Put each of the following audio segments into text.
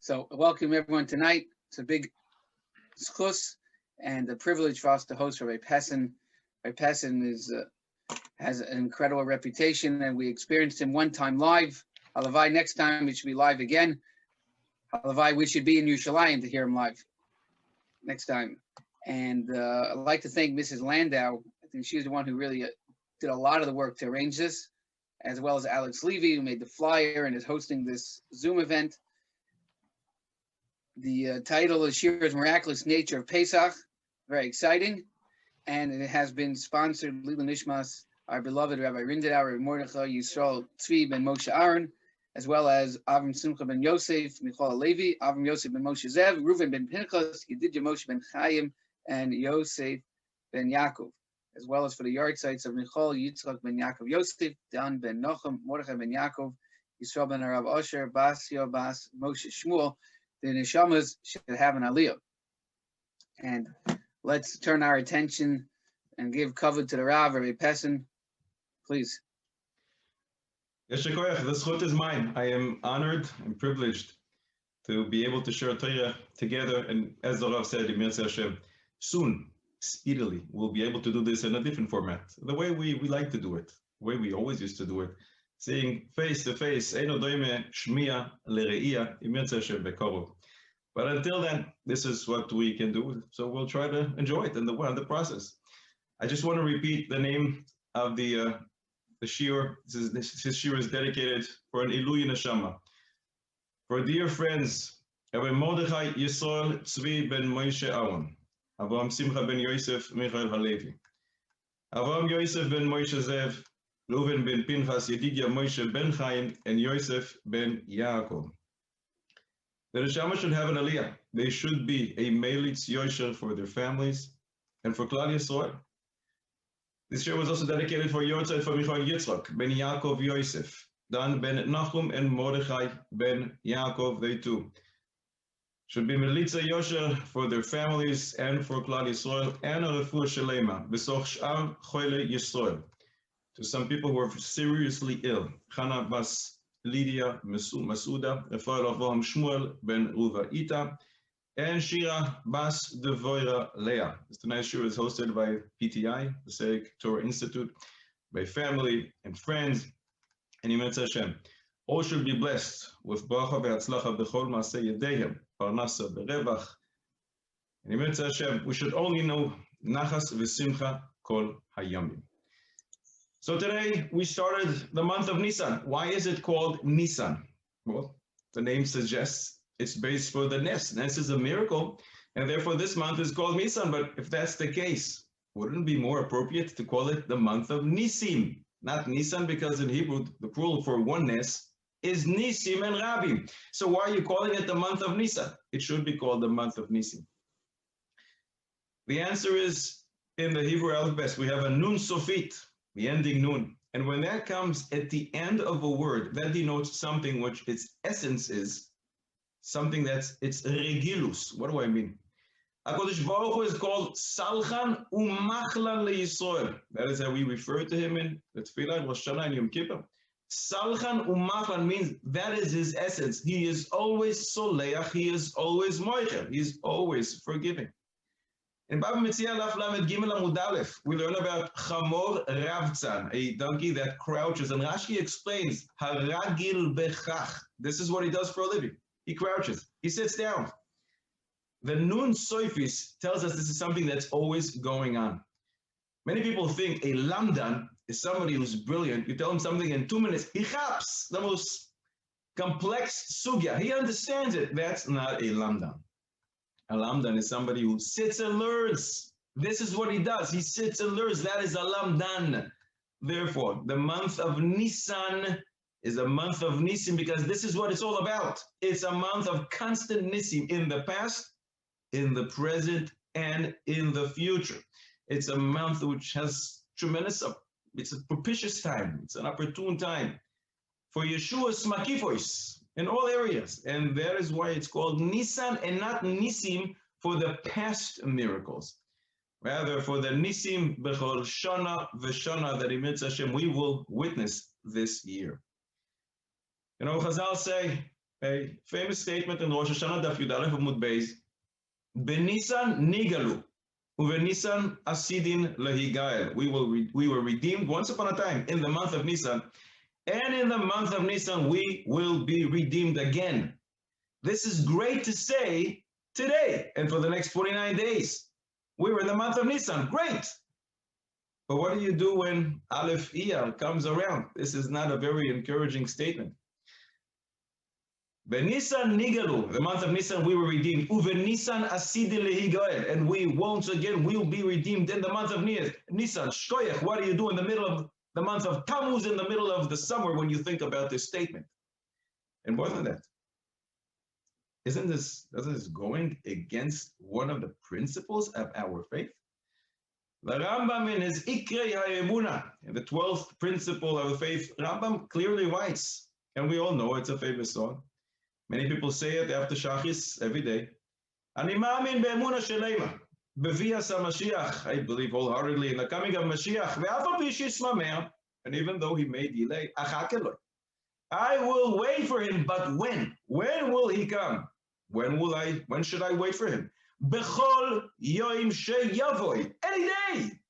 So welcome everyone tonight. It's a big schus and a privilege for us to host Rabbi Pesach. Rabbi Pesach has an incredible reputation, and we experienced him one time live. Halavai, next time it should be live again. Halavai, we should be in Yerushalayim to hear him live next time. And I'd like to thank Mrs. Landau. I think she's the one who really did a lot of the work to arrange this, as well as Alex Levy, who made the flyer and is hosting this Zoom event. The title is Shira's Miraculous Nature of Pesach. Very exciting. And it has been sponsored, Lila Nishmas, our beloved Rabbi Rindau, Rabbi Mordechai Yisrael Tzvi ben Moshe Aaron, as well as Avram Simcha ben Yosef, Michal Levi, Avram Yosef ben Moshe Zev, Reuven ben Pinchas, Yedidya Moshe ben Chaim, and Yosef ben Yaakov, as well as for the yard sites of Michal Yitzchak ben Yaakov Yosef, Dan ben Nochem, Mordechai ben Yaakov, Yisrael ben Arav Osher, Basio Bas Moshe Shmuel. The neshamas should have an aliyah. And let's turn our attention and give cover to the Rav, Rabbi Pesach. Please. Yesher koach, the schut is mine. I am honored and privileged to be able to share Torah together. And as the Rav said, Hashem, soon, speedily, we'll be able to do this in a different format. The way we like to do it, the way we always used to do it. Seeing face to face, but until then, this is what we can do. So we'll try to enjoy it in the process. I just want to repeat the name of the shiur. This shiur is dedicated for an Ilui Neshama. For dear friends, Rabbi Mordechai Yisrael Tzvi ben Moshe Aaron, Avram Simcha ben Yosef Michael Halevi, Avram Yosef ben Moshe Zev, Reuven ben Pinchas, Yedidya Moshe ben Chaim, and Yosef ben Yaakov. The Neshama should have an aliyah. They should be a melitz yosher for their families and for Klal Yisrael. This year was also dedicated for Yortzeit for Michal Yitzchak ben Yaakov Yosef, Dan ben Nachum and Mordechai ben Yaakov. They too should be melitza yosher for their families and for Klal Yisrael, and a refuah shelema b'soch sh'ar choyle Yisrael. To some people who are seriously ill, Chana bas Lydia Masuda, Rafael Avraham Shmuel ben Ruvaita, and Shira bas Devoira Leah. Tonight's shiur is hosted by PTI, the Seic Torah Institute, by family and friends, and Yimetz Hashem. All should be blessed with bracha ve'atzlacha b'chol ma'aseh yedehem, parnasa berevach. And Yimetz Hashem, we should only know nachas v'simcha kol hayamim. So today we started the month of Nisan. Why is it called Nisan? Well, the name suggests it's based for the Nes. Nes is a miracle, and therefore this month is called Nisan. But if that's the case, wouldn't it be more appropriate to call it the month of Nisim? Not Nisan, because in Hebrew, the plural for one Nes is Nisim and Rabim. So why are you calling it the month of Nisan? It should be called the month of Nisim. The answer is in the Hebrew alphabet. We have a Nun Sofit, the ending nun. And when that comes at the end of a word, that denotes something which its essence is something it's regilus. What do I mean? HaKadosh Baruch Hu is called Salchan Umachlan LeYisrael. That is how we refer to him in the Tefillah, Rosh Hashanah, and Yom Kippur. Salchan Umachlan means that is his essence. He is always soleach, he is always moicher, he is always forgiving. In Baba Metzia Laf Lamed Gimel Amud Aleph, we learn about Chamor Ravtzan, a donkey that crouches. And Rashi explains, Haragil Bechach. This is what he does for a living. He crouches. He sits down. The Nun Soifis tells us this is something that's always going on. Many people think a Lamdan is somebody who's brilliant. You tell him something in 2 minutes, he chaps the most complex sugya. He understands it. That's not a Lamdan. A lamdan is somebody who sits and learns. This is what he does. He sits and learns. That is a lamdan. Therefore, the month of Nisan is a month of Nisim because this is what it's all about. It's a month of constant Nisim in the past, in the present, and in the future. It's a month which has tremendous, it's a propitious time. It's an opportune time for Yeshua's Makifos in all areas. And that is why it's called Nisan and not Nisim for the past miracles. Rather, for the Nisim Bechol Shana V'Shana that Yimetz Hashem we will witness this year. You know, Chazal say, a famous statement in Rosh Hashanah Daf Yud Aleph Amud Beis, Benisan nigalu, uvenisan asidin lehigael. We were redeemed once upon a time in the month of Nisan, and in the month of Nisan we will be redeemed again. This is great to say today and for the next 49 days. We were in the month of Nisan, great. But what do you do when Aleph Iyar comes around? This is not a very encouraging statement. Benisan nigalu, the month of Nisan, we were redeemed. Uvenisan asidin lehigael, and we once again will be redeemed in the month of Nisan. Shkoyach, what do you do in the middle of the month of Tammuz, in the middle of the summer, when you think about this statement? And more than that, doesn't this going against one of the principles of our faith? The Rambam in his Ikrei HaEmuna, in the 12th principle of the faith, Rambam clearly writes, and we all know it's a famous song. Many people say it after Shachis every day. Ani ma'amin be'emuna shelema, bevias HaMashiach. I believe wholeheartedly in the coming of Mashiach. Ve'af al pi shisma mea, and even though he may delay, achakeloi, I will wait for him. But when? When will he come? When should I wait for him? Bechol yoim sheyavoi, any day.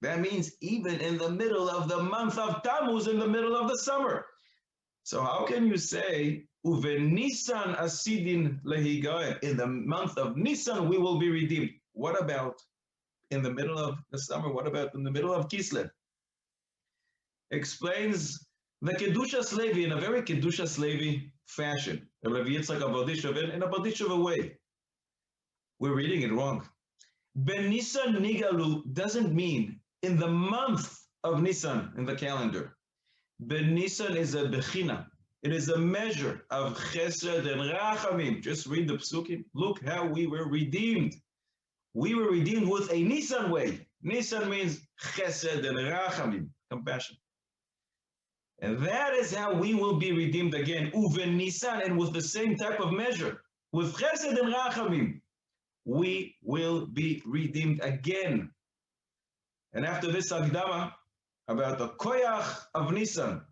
That means even in the middle of the month of Tammuz, in the middle of the summer. So how can you say Uvenisan asidin lehigael, in the month of Nisan we will be redeemed? What about in the middle of the summer? What about in the middle of Kislev? Explains the Kedushas Levi in a very Kedushas Levi fashion. Rabbi Yitzchak Abodishov in a Bodishova way. We're reading it wrong. Ben Nisan Nigalu doesn't mean in the month of Nisan in the calendar. Ben Nisan is a bechina. It is a measure of chesed and rachamim. Just read the psukim. Look how we were redeemed. We were redeemed with a Nisan way. Nisan means chesed and rachamim, compassion. And that is how we will be redeemed again. Uven Nisan, and with the same type of measure, with chesed and rachamim, we will be redeemed again. And after this Agdama about the koyach of Nisan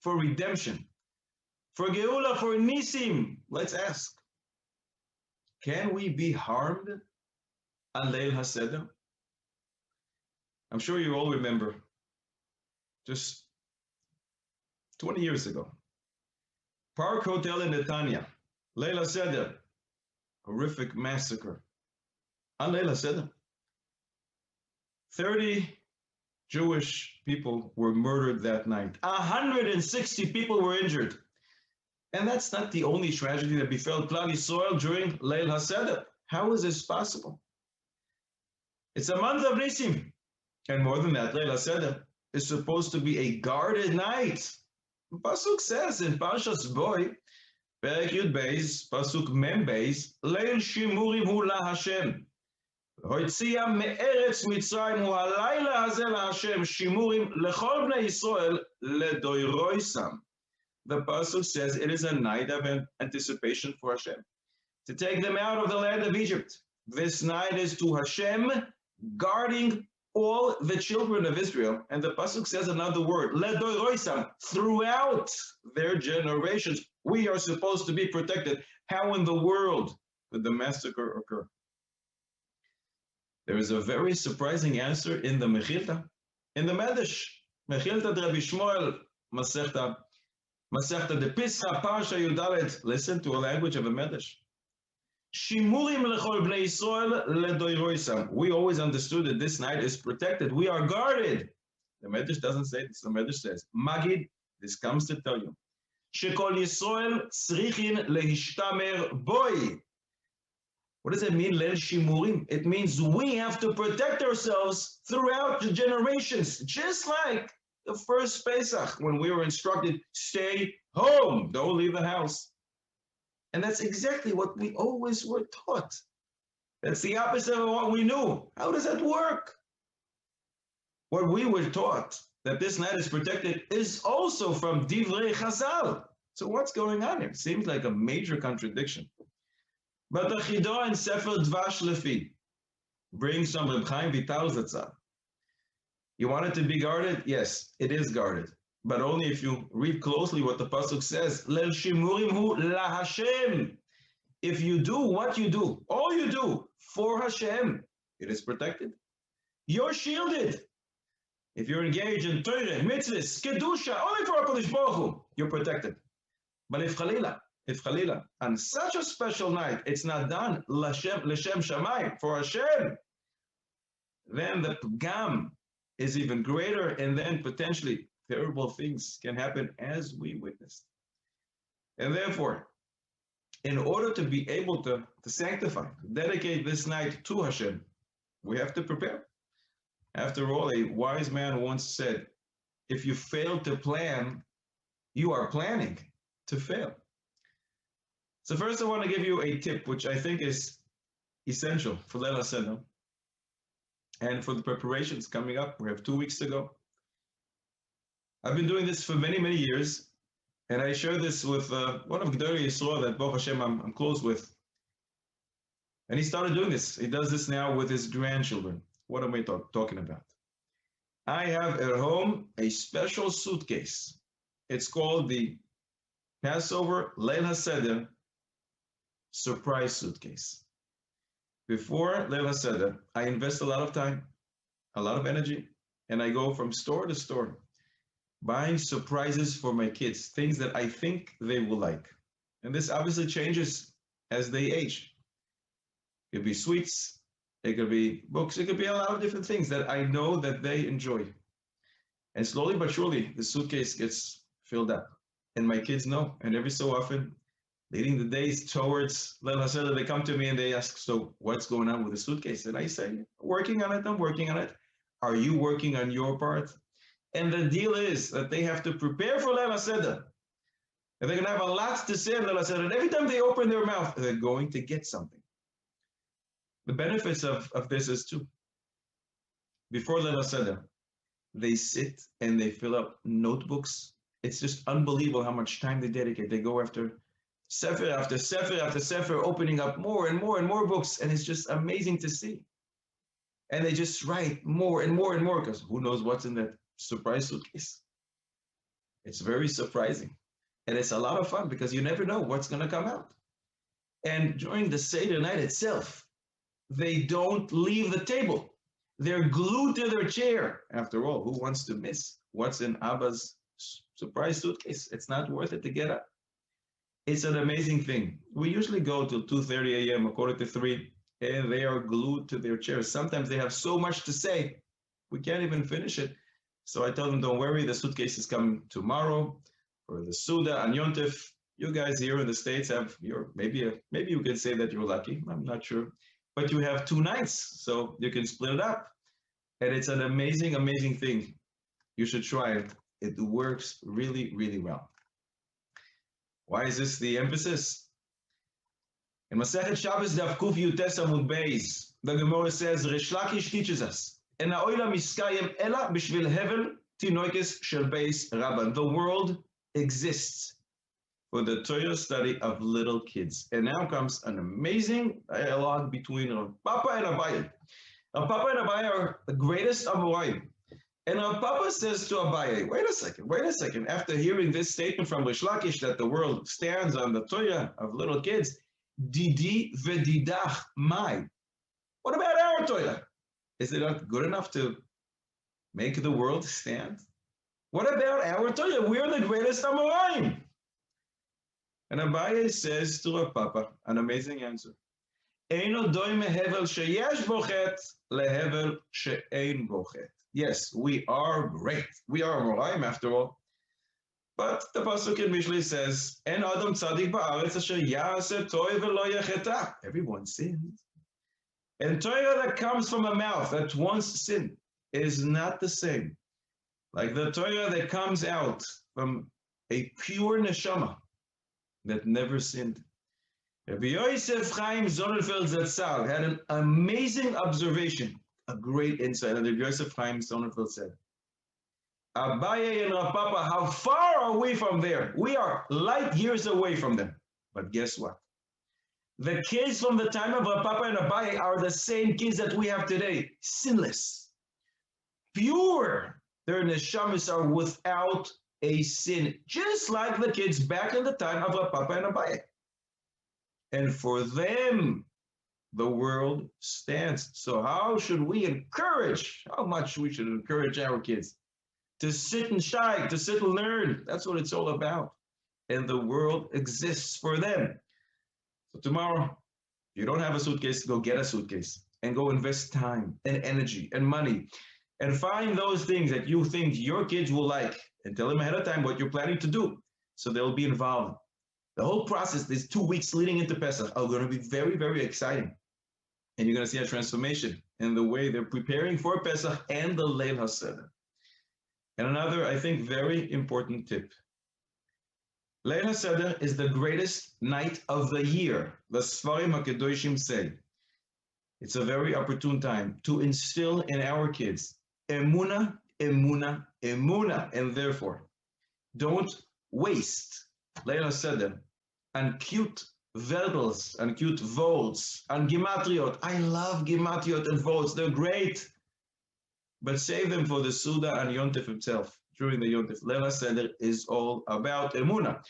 for redemption, for Geula, for Nisim, let's ask, can we be harmed on Leil HaSeder? I'm sure you all remember, just 20 years ago, Park Hotel in Netanya, Leil HaSeder, horrific massacre. On Leil HaSeder, 30 Jewish people were murdered that night. 160 people were injured. And that's not the only tragedy that befell Klal Yisrael during Leil HaSeder. How is this possible? It's a month of Nisim. And more than that, Leil HaSeder is supposed to be a guarded night. Pasuk says in Parshas Boy, Perek Yud Beis, Pasuk Mem Beis, Leil Shimurim hu la Hashem. Hoitzia me'eretz Mitzrayim hu halayla hazeh la Hashem, Shimurim lechol bnei Yisrael ledoiroisam. The Pasuk says it is a night of anticipation for Hashem, to take them out of the land of Egypt. This night is to Hashem guarding all the children of Israel. And the Pasuk says another word, ledoiroisam, throughout their generations. We are supposed to be protected. How in the world could the massacre occur? There is a very surprising answer in the Mechilta, in the Medrash. Mechilta de Rabbi Shmuel, Masechta de Pesach, Parsha Yudalet. Listen to a language of a Medrash. Shimurim lechol bnei Yisrael ledoiroisam. We always understood that this night is protected. We are guarded. The Medrash doesn't say this. The Medrash says, Magid, this comes to tell you, Shekol Yisrael tzrichin lehishtamer boy. What does it mean, Leil Shimurim? It means we have to protect ourselves throughout the generations, just like the first Pesach, when we were instructed, stay home, don't leave the house. And that's exactly what we always were taught. That's the opposite of what we knew. How does that work? What we were taught, that this night is protected, is also from Divrei Chazal. So what's going on here? Seems like a major contradiction. But the Chidah in Sefer Dvash Lefi brings some Reb Chaim Vital Zatzal. You want it to be guarded? Yes, it is guarded. but only if you read closely what the pasuk says. Lel shimurim hu la Hashem. If you do what you do, all you do for Hashem, it is protected. You're shielded. If you're engaged in Torah, mitzvahs, kedusha, only for HaKadosh Baruch Hu, you're protected. But if Khalila, on such a special night, it's not done L'Shem Shamayim, for Hashem, then the pgam is even greater, and then potentially terrible things can happen as we witnessed. And therefore, in order to be able to sanctify, dedicate this night to Hashem, we have to prepare. After all, a wise man once said, if you fail to plan, you are planning to fail. So first I want to give you a tip, which I think is essential for Leil HaSeder and for the preparations coming up. We have 2 weeks to go. I've been doing this for many, many years, and I share this with one of Gedolei Yisrael that Baruch Hashem I'm close with. And he started doing this. He does this now with his grandchildren. What am I talking about? I have at home a special suitcase. It's called the Passover Leil HaSeder surprise suitcase. Before Leil HaSeder, I invest a lot of time, a lot of energy, and I go from store to store, buying surprises for my kids, things that I think they will like. And this obviously changes as they age. It could be sweets, it could be books, it could be a lot of different things that I know that they enjoy. And slowly but surely, the suitcase gets filled up. And my kids know, and every so often, leading the days towards Leil HaSeder, they come to me and they ask, so what's going on with the suitcase? And I say, working on it, I'm working on it. Are you working on your part? And the deal is that they have to prepare for Leil HaSeder. And they're going to have a lot to say on Leil HaSeder. And every time they open their mouth, they're going to get something. The benefits of this is too. Before Leil HaSeder, they sit and they fill up notebooks. It's just unbelievable how much time they dedicate. They go after sefer after sefer after sefer, opening up more and more and more books. And it's just amazing to see. And they just write more and more and more, because who knows what's in that surprise suitcase. It's very surprising. And it's a lot of fun because you never know what's going to come out. And during the Seder night itself, they don't leave the table. They're glued to their chair. After all, who wants to miss what's in Abba's surprise suitcase? It's not worth it to get up. It's an amazing thing. We usually go till 2:30 a.m., 2:45, and they are glued to their chairs. Sometimes they have so much to say, we can't even finish it. So I tell them, don't worry, the suitcase is coming tomorrow for the Suda and Yontif. You guys here in the States have your, maybe you could say that you're lucky, I'm not sure. But you have 2 nights, so you can split it up. And it's an amazing, amazing thing. You should try it. It works really, really well. Why is this the emphasis? In Masechet Shabbos Daf Kuf Yutes Amud Beis, the Gemara says, Rish Lakish teaches us, En ha'olam miskayem ela b'shvil hevel tinoikes shel beis Rabban. The world exists for the Torah study of little kids. And now comes an amazing dialogue between Rav Papa and Abaye. Rav Papa and Abaye are the greatest Amoraim. And Rav Papa says to Abaye, wait a second. After hearing this statement from Rish Lakish that the world stands on the Torah of little kids, Didi v'didach mai. What about our Torah? Is it not good enough to make the world stand? What about our Torah? We're the greatest Amoraim. And Abaye says to Rav Papa, an amazing answer. Eino doime hevel sheyesh bochet lehevel she'ein bochet. Yes, we are great. We are Amoraim after all. But the pasuk in Mishlei says, "En adam tzadik ba'aretz asher ya'aseh toiv v'lo yecheta." Everyone sins. And Torah that comes from a mouth that once sinned is not the same. Like the Torah that comes out from a pure neshama that never sinned. Rabbi Yosef Chaim Sonnenfeld Zatzal had an amazing observation, a great insight. And Rabbi Yosef Chaim Sonnenfeld said, Abaye and Rav Papa, how far are we from there? We are light years away from them. But guess what? The kids from the time of Rav Papa and Abaye are the same kids that we have today, sinless, pure. Their neshamas are without a sin, just like the kids back in the time of Papa and Abaye. And for them, the world stands. So how should we encourage, how much we should encourage our kids to sit and shine, to sit and learn. That's what it's all about. And the world exists for them. So tomorrow, if you don't have a suitcase, go get a suitcase and go invest time and energy and money and find those things that you think your kids will like and tell them ahead of time what you're planning to do so they'll be involved. The whole process, these 2 weeks leading into Pesach, are going to be very, very exciting. And you're going to see a transformation in the way they're preparing for Pesach and the Leil HaSeder. And another, I think, very important tip. Leil HaSeder is the greatest night of the year. The Sfarim HaKadoshim say. It's a very opportune time to instill in our kids emuna, emuna, emuna. And therefore, don't waste Leil HaSeder on cute verbals and cute votes and gematriot. I love gematriot and votes. They're great. But save them for the Suda and Yontif himself during the Yontif. Leil HaSeder is all about emuna.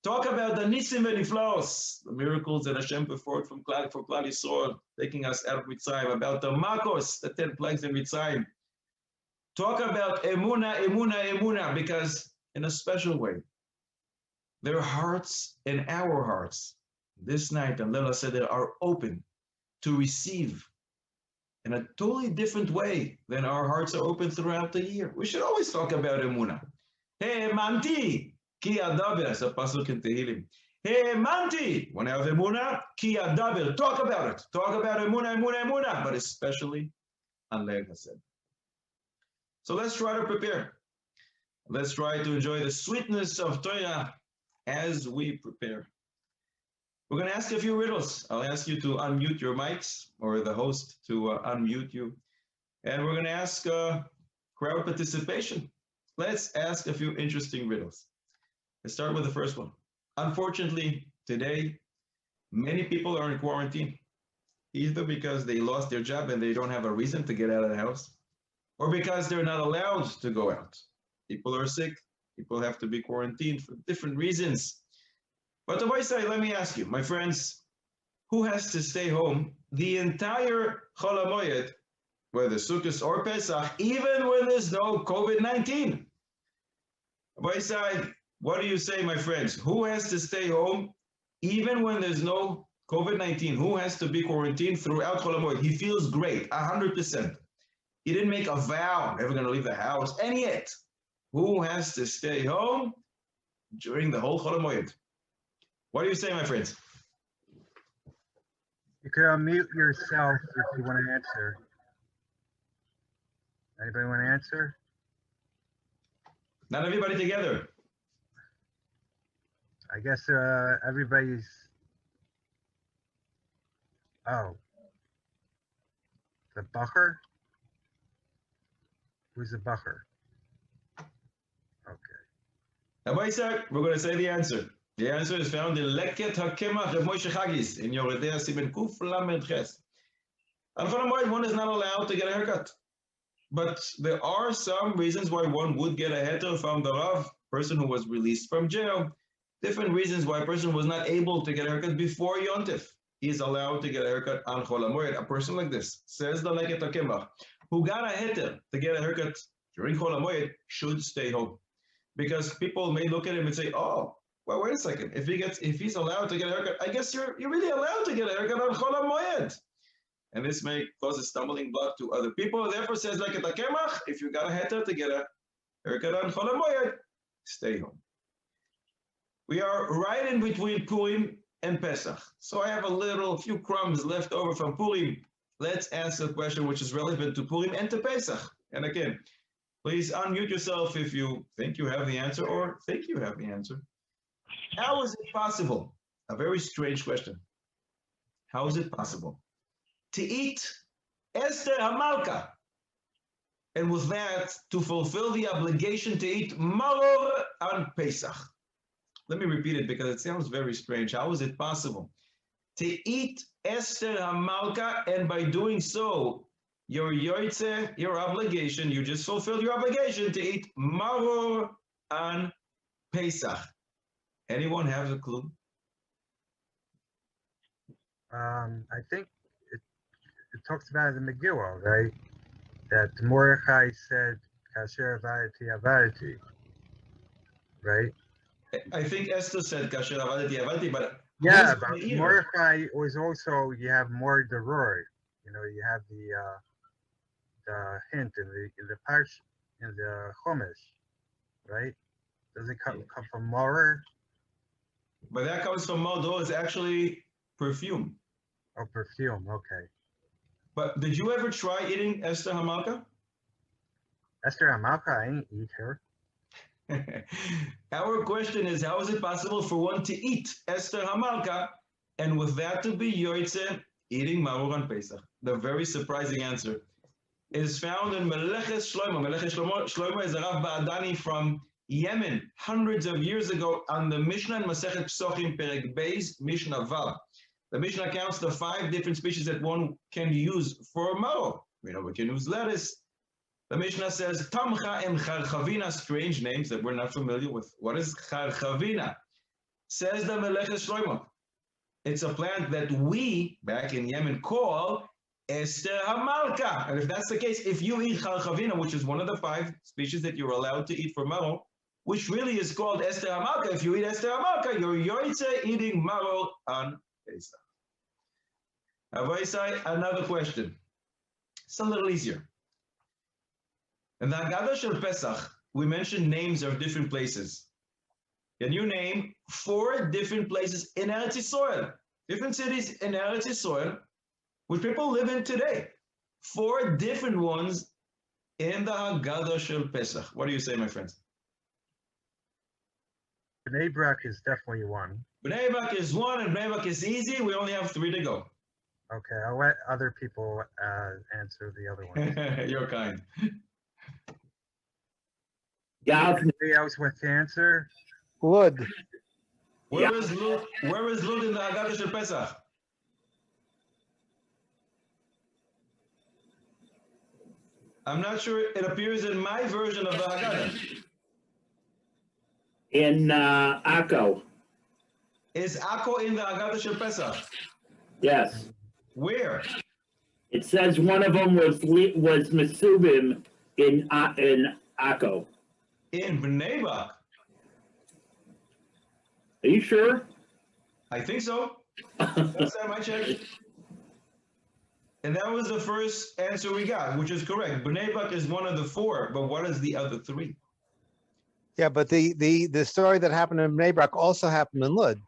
Talk about the Nisim v'Niflaos, the miracles that Hashem performed for Klal Yisrael, taking us out of Mitzrayim, about the Makos, the 10 plagues in Mitzrayim. Talk about emuna, emuna, emuna, because in a special way, their hearts and our hearts this night and Leil HaSeder are open to receive in a totally different way than our hearts are open throughout the year. We should always talk about emuna. Hey, manti, ki adaber, it's a pasuk in Tehillim. Hey, manti, when I have emuna, ki adaber, talk about it. Talk about emuna, emuna, emuna, but especially on Leil HaSeder. So let's try to prepare. Let's try to enjoy the sweetness of Torah as we prepare. We're going to ask a few riddles. I'll ask you to unmute your mics, or the host to unmute you. And we're going to ask crowd participation. Let's ask a few interesting riddles. Let's start with the first one. Unfortunately, today, many people are in quarantine, either because they lost their job and they don't have a reason to get out of the house, or because they're not allowed to go out. People are sick. People have to be quarantined for different reasons. But the voice let me ask you, my friends, who has to stay home the entire Chol HaMoed, whether Sukkot or Pesach, even when there's no COVID-19? Voice, what do you say, my friends? Who has to stay home even when there's no COVID-19? Who has to be quarantined throughout Chol HaMoed? He feels great, 100%. He didn't make a vow, never going to leave the house, and yet, who has to stay home during the whole Chol HaMoed? What do you say, my friends? You can unmute yourself if you want to answer. Anybody want to answer? Not everybody together. I guess everybody's. Oh. The Bacher? Who's the Bacher? Okay. Now, we're going to say the answer. The answer is found in Leket HaKemach of Moshe Chagis in Yoredea Siben Kuf Lamed Ches. On Chol HaMoed, one is not allowed to get a haircut. But there are some reasons why one would get a heter from the Rav, person who was released from jail. Different reasons why a person was not able to get a haircut before Yontif. He is allowed to get a haircut on Chol HaMoed. A person like this, says the Leket HaKemach, who got a heter to get a haircut during Chol HaMoed should stay home. Because people may look at him and say, oh, well, wait a second. If he's allowed to get a haircut, I guess you're really allowed to get a haircut on Chol HaMoed. And this may cause a stumbling block to other people. Therefore, says like a takemach, if you got a heter to get a haircut on Chol HaMoed, stay home. We are right in between Purim and Pesach. So I have a few crumbs left over from Purim. Let's answer a question which is relevant to Purim and to Pesach. And again, please unmute yourself if you think you have the answer or think you have the answer. How is it possible? A very strange question. How is it possible to eat Esther Hamalka, and with that, to fulfill the obligation to eat Maror on Pesach? Let me repeat it because it sounds very strange. How is it possible to eat Esther Hamalka, and by doing so, your yoitze, your obligation, you just fulfilled your obligation to eat Maror on Pesach? Anyone have a clue? I think it talks about it in Megillah, right? That Mordechai said, "Kasher avadati avadati," right? I think Esther said kasher avadati avadati, but Yeah, who's but the eater? Mordechai was also, you have more deror. You have the hint in the parsh in the Chumash, right? Does it come from Morer But that comes from Modo. It's actually perfume. or perfume? Okay. But did you ever try eating Esther Hamalka? Esther Hamalka, I ain't eat her. Our question is, how is it possible for one to eat Esther Hamalka and with that to be yoitze eating maror on Pesach? The very surprising answer is found in Meleches Shlomo. Meleches Shlomo is a Rav Ba'adani from Yemen, hundreds of years ago, on the Mishnah and Masechet Psochim Perek Beis Mishnah Vav. The Mishnah counts the 5 different species that one can use for maror. We can use lettuce. The Mishnah says, Tamcha and Charchavina, strange names that we're not familiar with. What is Charchavina? Says the Meleches Shlomo. It's a plant that we, back in Yemen, call Esther Hamalka. And if that's the case, if you eat Charchavina, which is one of the 5 species that you're allowed to eat for maror, which really is called Esther Hamalka, if you eat Esther Hamalka, you're yoitze eating maror on Pesach. Avoisai, another question. It's a little easier. In the Haggadah Shel Pesach, we mentioned names of different places. Can you name 4 different places in Eretz Yisrael, different cities in Eretz Yisrael, which people live in today? 4 different ones in the Haggadah Shel Pesach. What do you say, my friends? Bnei Brak is definitely one. Bnei Brak is 1, and Bnei Brak is easy. We only have 3 to go. Okay, I'll let other people answer the other one. You're kind. Yeah, Anybody else with the answer? Lud. Where is Lud in the Haggadah Shel Pesach? I'm not sure it appears in my version of the Haggadah. in Akko. Is Akko in the Haggadah Shel Pesach? Yes. Where? It says one of them was Mesubim in Akko. In Bnei Brak. Are you sure? I think so. Last time I checked. And that was the first answer we got, which is correct. Bnei Brak is one of the 4, but what is the other 3? Yeah, but the story that happened in Bnei Brak also happened in Lud.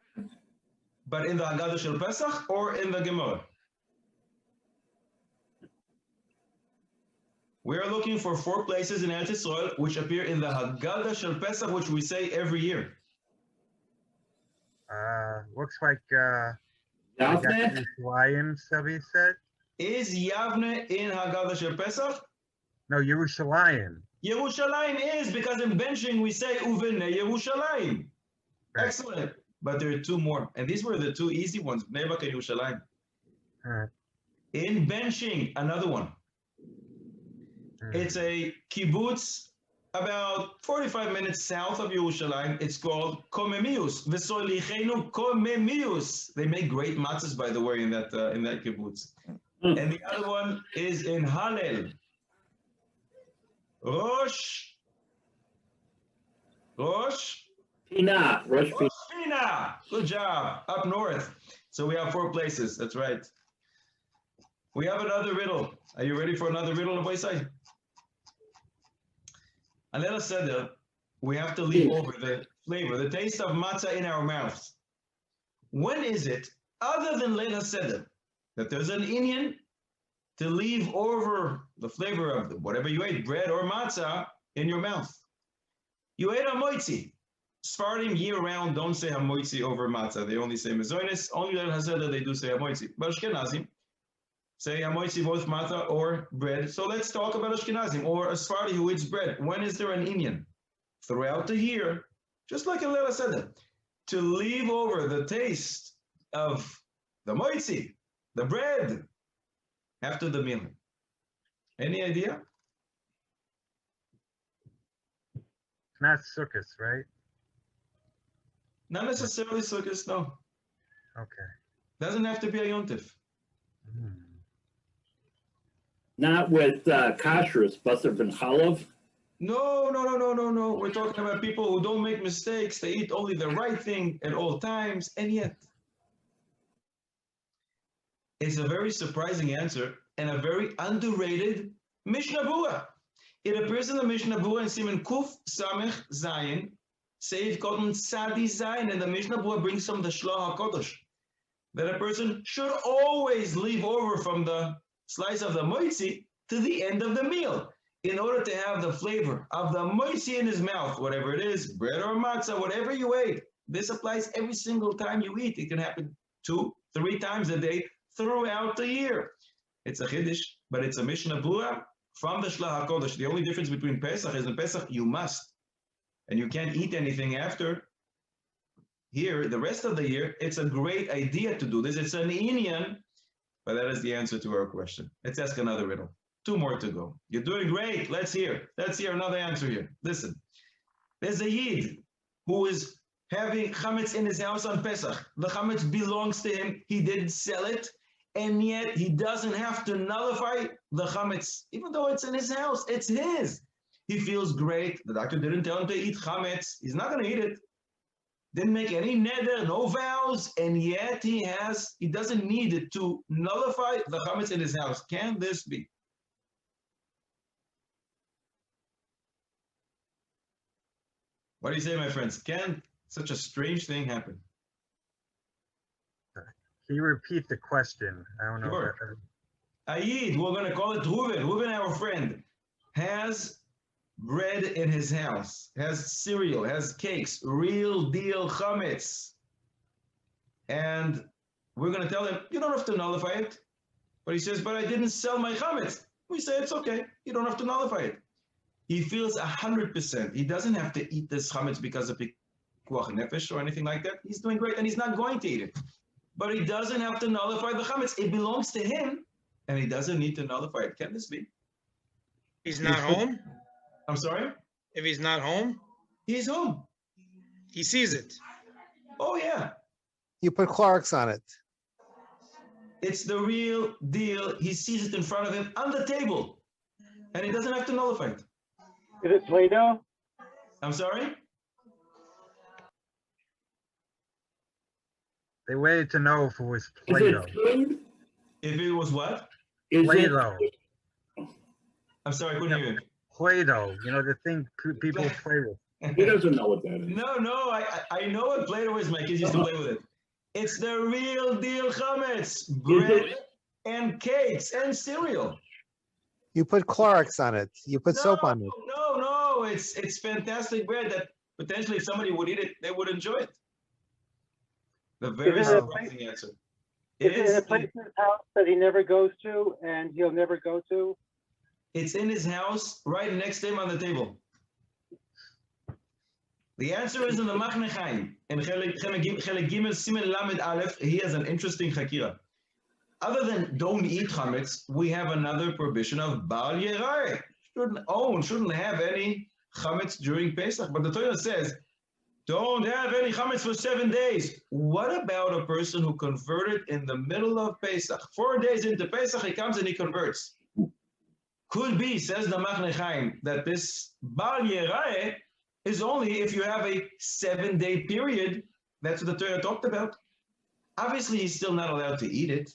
But in the Haggadah Shel Pesach or in the Gemara? We are looking for 4 places in Eretz Yisrael which appear in the Haggadah Shel Pesach, which we say every year. Looks like Yavne? Yerushalayim, Sabi said. Is Yavne in Haggadah Shel Pesach? No, Yerushalayim. Yerushalayim is, because in benching we say Uvene Yerushalayim. Right. Excellent. But there are 2 more. And these were the 2 easy ones, Bnei Brak and Yerushalayim. In benching, another one. It's a kibbutz about 45 minutes south of Yerushalayim. It's called Komemius. V'soilichenu Komemius. They make great matzahs, by the way, in that kibbutz. And the other one is in Hallel. Rosh Pina. Rosh Pina. Pina. Good job. Up north. So we have 4 places. That's right. We have another riddle. Are you ready for another riddle, Avoisai? And let us say that we have to leave over the flavor, the taste of matzah in our mouths. When is it, other than Leila Seder, that there's an inyan to leave over the flavor of whatever you ate, bread or matzah, in your mouth? You ate a moitzi. Sfardim year-round don't say hamoitzi over matzah. They only say mezonis. Only Leila Seder they do say hamoitzi. But Ashkenazim say hamoitzi both matzah or bread. So let's talk about Ashkenazim or a Sephardi who eats bread. When is there an inyan? Throughout the year, just like in Leila Seder, to leave over the taste of the moitzi, the bread, after the meal. Any idea? Not Sukkot, right? Not necessarily Sukkot, no. Okay. Doesn't have to be a yontif. Hmm. Not with kashrus, basar ben chalav. No. We're talking about people who don't make mistakes. They eat only the right thing at all times, and yet it's a very surprising answer and a very underrated Mishnah Berurah. It appears in the Mishnah Berurah in Siman Kuf Samech Zayin, Seif Kotten Tzadi Zayin, and the Mishnah Berurah brings from the Shloah HaKodesh that a person should always leave over from the slice of the moitzi to the end of the meal in order to have the flavor of the moitzi in his mouth, whatever it is, bread or matzah, whatever you ate. This applies every single time you eat. It can happen 2-3 times a day throughout the year. It's a chiddush, but it's a Mishnah Berurah from the Shloah HaKodesh. The only difference between Pesach is in Pesach you must, and you can't eat anything after. Here, the rest of the year, it's a great idea to do this. It's an inyan, but that is the answer to our question. Let's ask another riddle. 2 more to go. You're doing great. Let's hear another answer here. Listen, there's a Yid who is having chametz in his house on Pesach. The chametz belongs to him. He didn't sell it, and yet he doesn't have to nullify the chametz, even though it's in his house. It's his. He feels great. The doctor didn't tell him to eat chametz. He's not going to eat it. Didn't make any neder, no vows, and yet he doesn't need it to nullify the chametz in his house. Can this be? What do you say, my friends? Can such a strange thing happen? Can you repeat the question? I don't know. Sure. Ayid, we're going to call it Reuven. Reuven, our friend, has bread in his house, has cereal, has cakes, real deal chametz. And we're going to tell him, you don't have to nullify it. But he says, but I didn't sell my chametz. We say, it's okay. You don't have to nullify it. He feels 100%. He doesn't have to eat this chametz because of pikuach nefesh or anything like that. He's doing great, and he's not going to eat it. But he doesn't have to nullify the chametz. It belongs to him, and he doesn't need to nullify it. Can this be? He's not home? I'm sorry? If he's not home, He's home. he sees it. Oh, yeah. You put Clorox on it. It's the real deal. He sees it in front of him on the table, and he doesn't have to nullify it. Is it Play-Doh? I'm sorry? They waited to know if it was Is Play-Doh. it food? If it was what? Is Play-Doh. I'm sorry, I couldn't hear you. Play-Doh. You know, the thing people play with. He doesn't know what that is. No, I know what Play-Doh is. My kids used to play with it. It's the real deal chametz, bread and cakes and cereal. You put Clorox on it. You put soap on it. No, it's fantastic bread that potentially if somebody would eat it, they would enjoy it. The very Is it a surprising answer. Is it in a place in his house that he never goes to and he'll never go to? It's in his house, right next to him on the table. The answer is in the Machne Chaim. In Chelik Gimel Simen Lamed Aleph, he has an interesting chakira. Other than don't eat chametz, we have another prohibition of Baal Yerai. Shouldn't have any chametz during Pesach. But the Torah says, don't have any chametz for 7 days. What about a person who converted in the middle of Pesach? 4 days into Pesach, he comes and he converts. Could be, says the Machne Chaim, that this Baal Yerai is only if you have a 7-day period. That's what the Torah talked about. Obviously, he's still not allowed to eat it.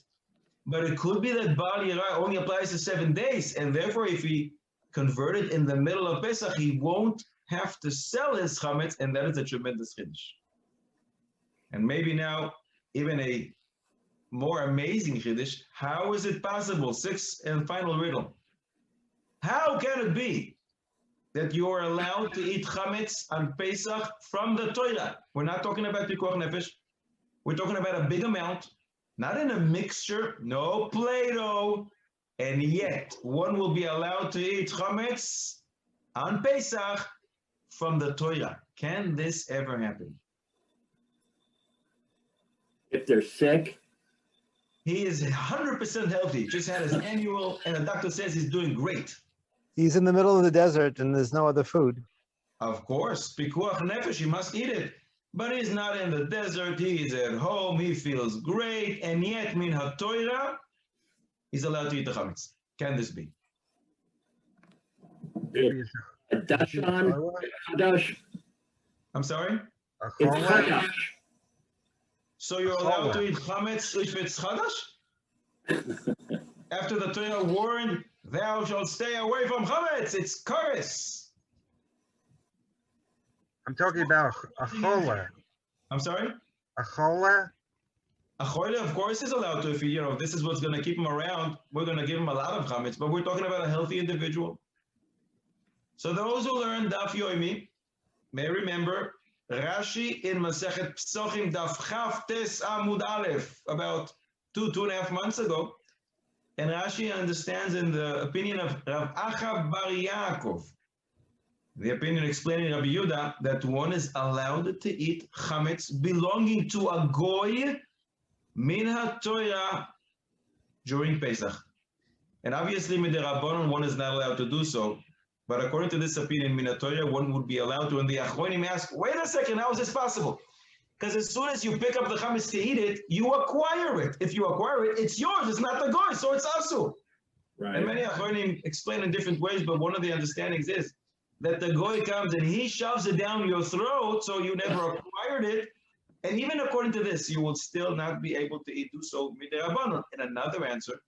But it could be that Baal Yerai only applies to 7 days, and therefore, if he converted in the middle of Pesach, he won't have to sell his chametz, and that is a tremendous chiddush. And maybe now, even a more amazing chiddush. How is it possible? 6th and final riddle. How can it be that you are allowed to eat chametz on Pesach from the Torah? We're not talking about pikuach nefesh. We're talking about a big amount. Not in a mixture, no Play-Doh, and yet one will be allowed to eat chametz on Pesach from the Torah. Can this ever happen? If they're sick? He is 100% healthy, just had his annual, and the doctor says he's doing great. He's in the middle of the desert and there's no other food. Of course, pikuach nefesh, you must eat it. but he's not in the desert, he's at home, he feels great, and yet min ha-Torah, he's allowed to eat the chametz. Can this be? Maybe it's A Dashan, Hadash, I'm sorry? a it's chola. Hadash. So you're allowed to eat chametz if it's chadash? After the Torah warned, thou shalt stay away from chametz, it's kares. I'm talking about a chola. I'm sorry? A chola. A choyle, of course, is allowed to, if this is what's going to keep him around, we're going to give him a lot of chametz, but we're talking about a healthy individual. So those who learn Daf Yomi may remember Rashi in Masechet Psochim Daf Chaf Tes Amud Aleph about 2.5 months ago, and Rashi understands in the opinion of Rav Acha Bar Yaakov, the opinion explaining Rabbi Yehuda, that one is allowed to eat chametz belonging to a goy min ha-Torah during Pesach. And obviously, midirabanan, one is not allowed to do so. But according to this opinion, min ha-Torah, one would be allowed to. And the Achronim ask, wait a second, how is this possible? Because as soon as you pick up the chametz to eat it, you acquire it. If you acquire it, it's yours. It's not the goy, so it's asu. Right. And many Achronim explain in different ways, but one of the understandings is that the goy comes and he shoves it down your throat, so you never acquired it. And even according to this, you will still not be able to do so midirabanan. And another answer,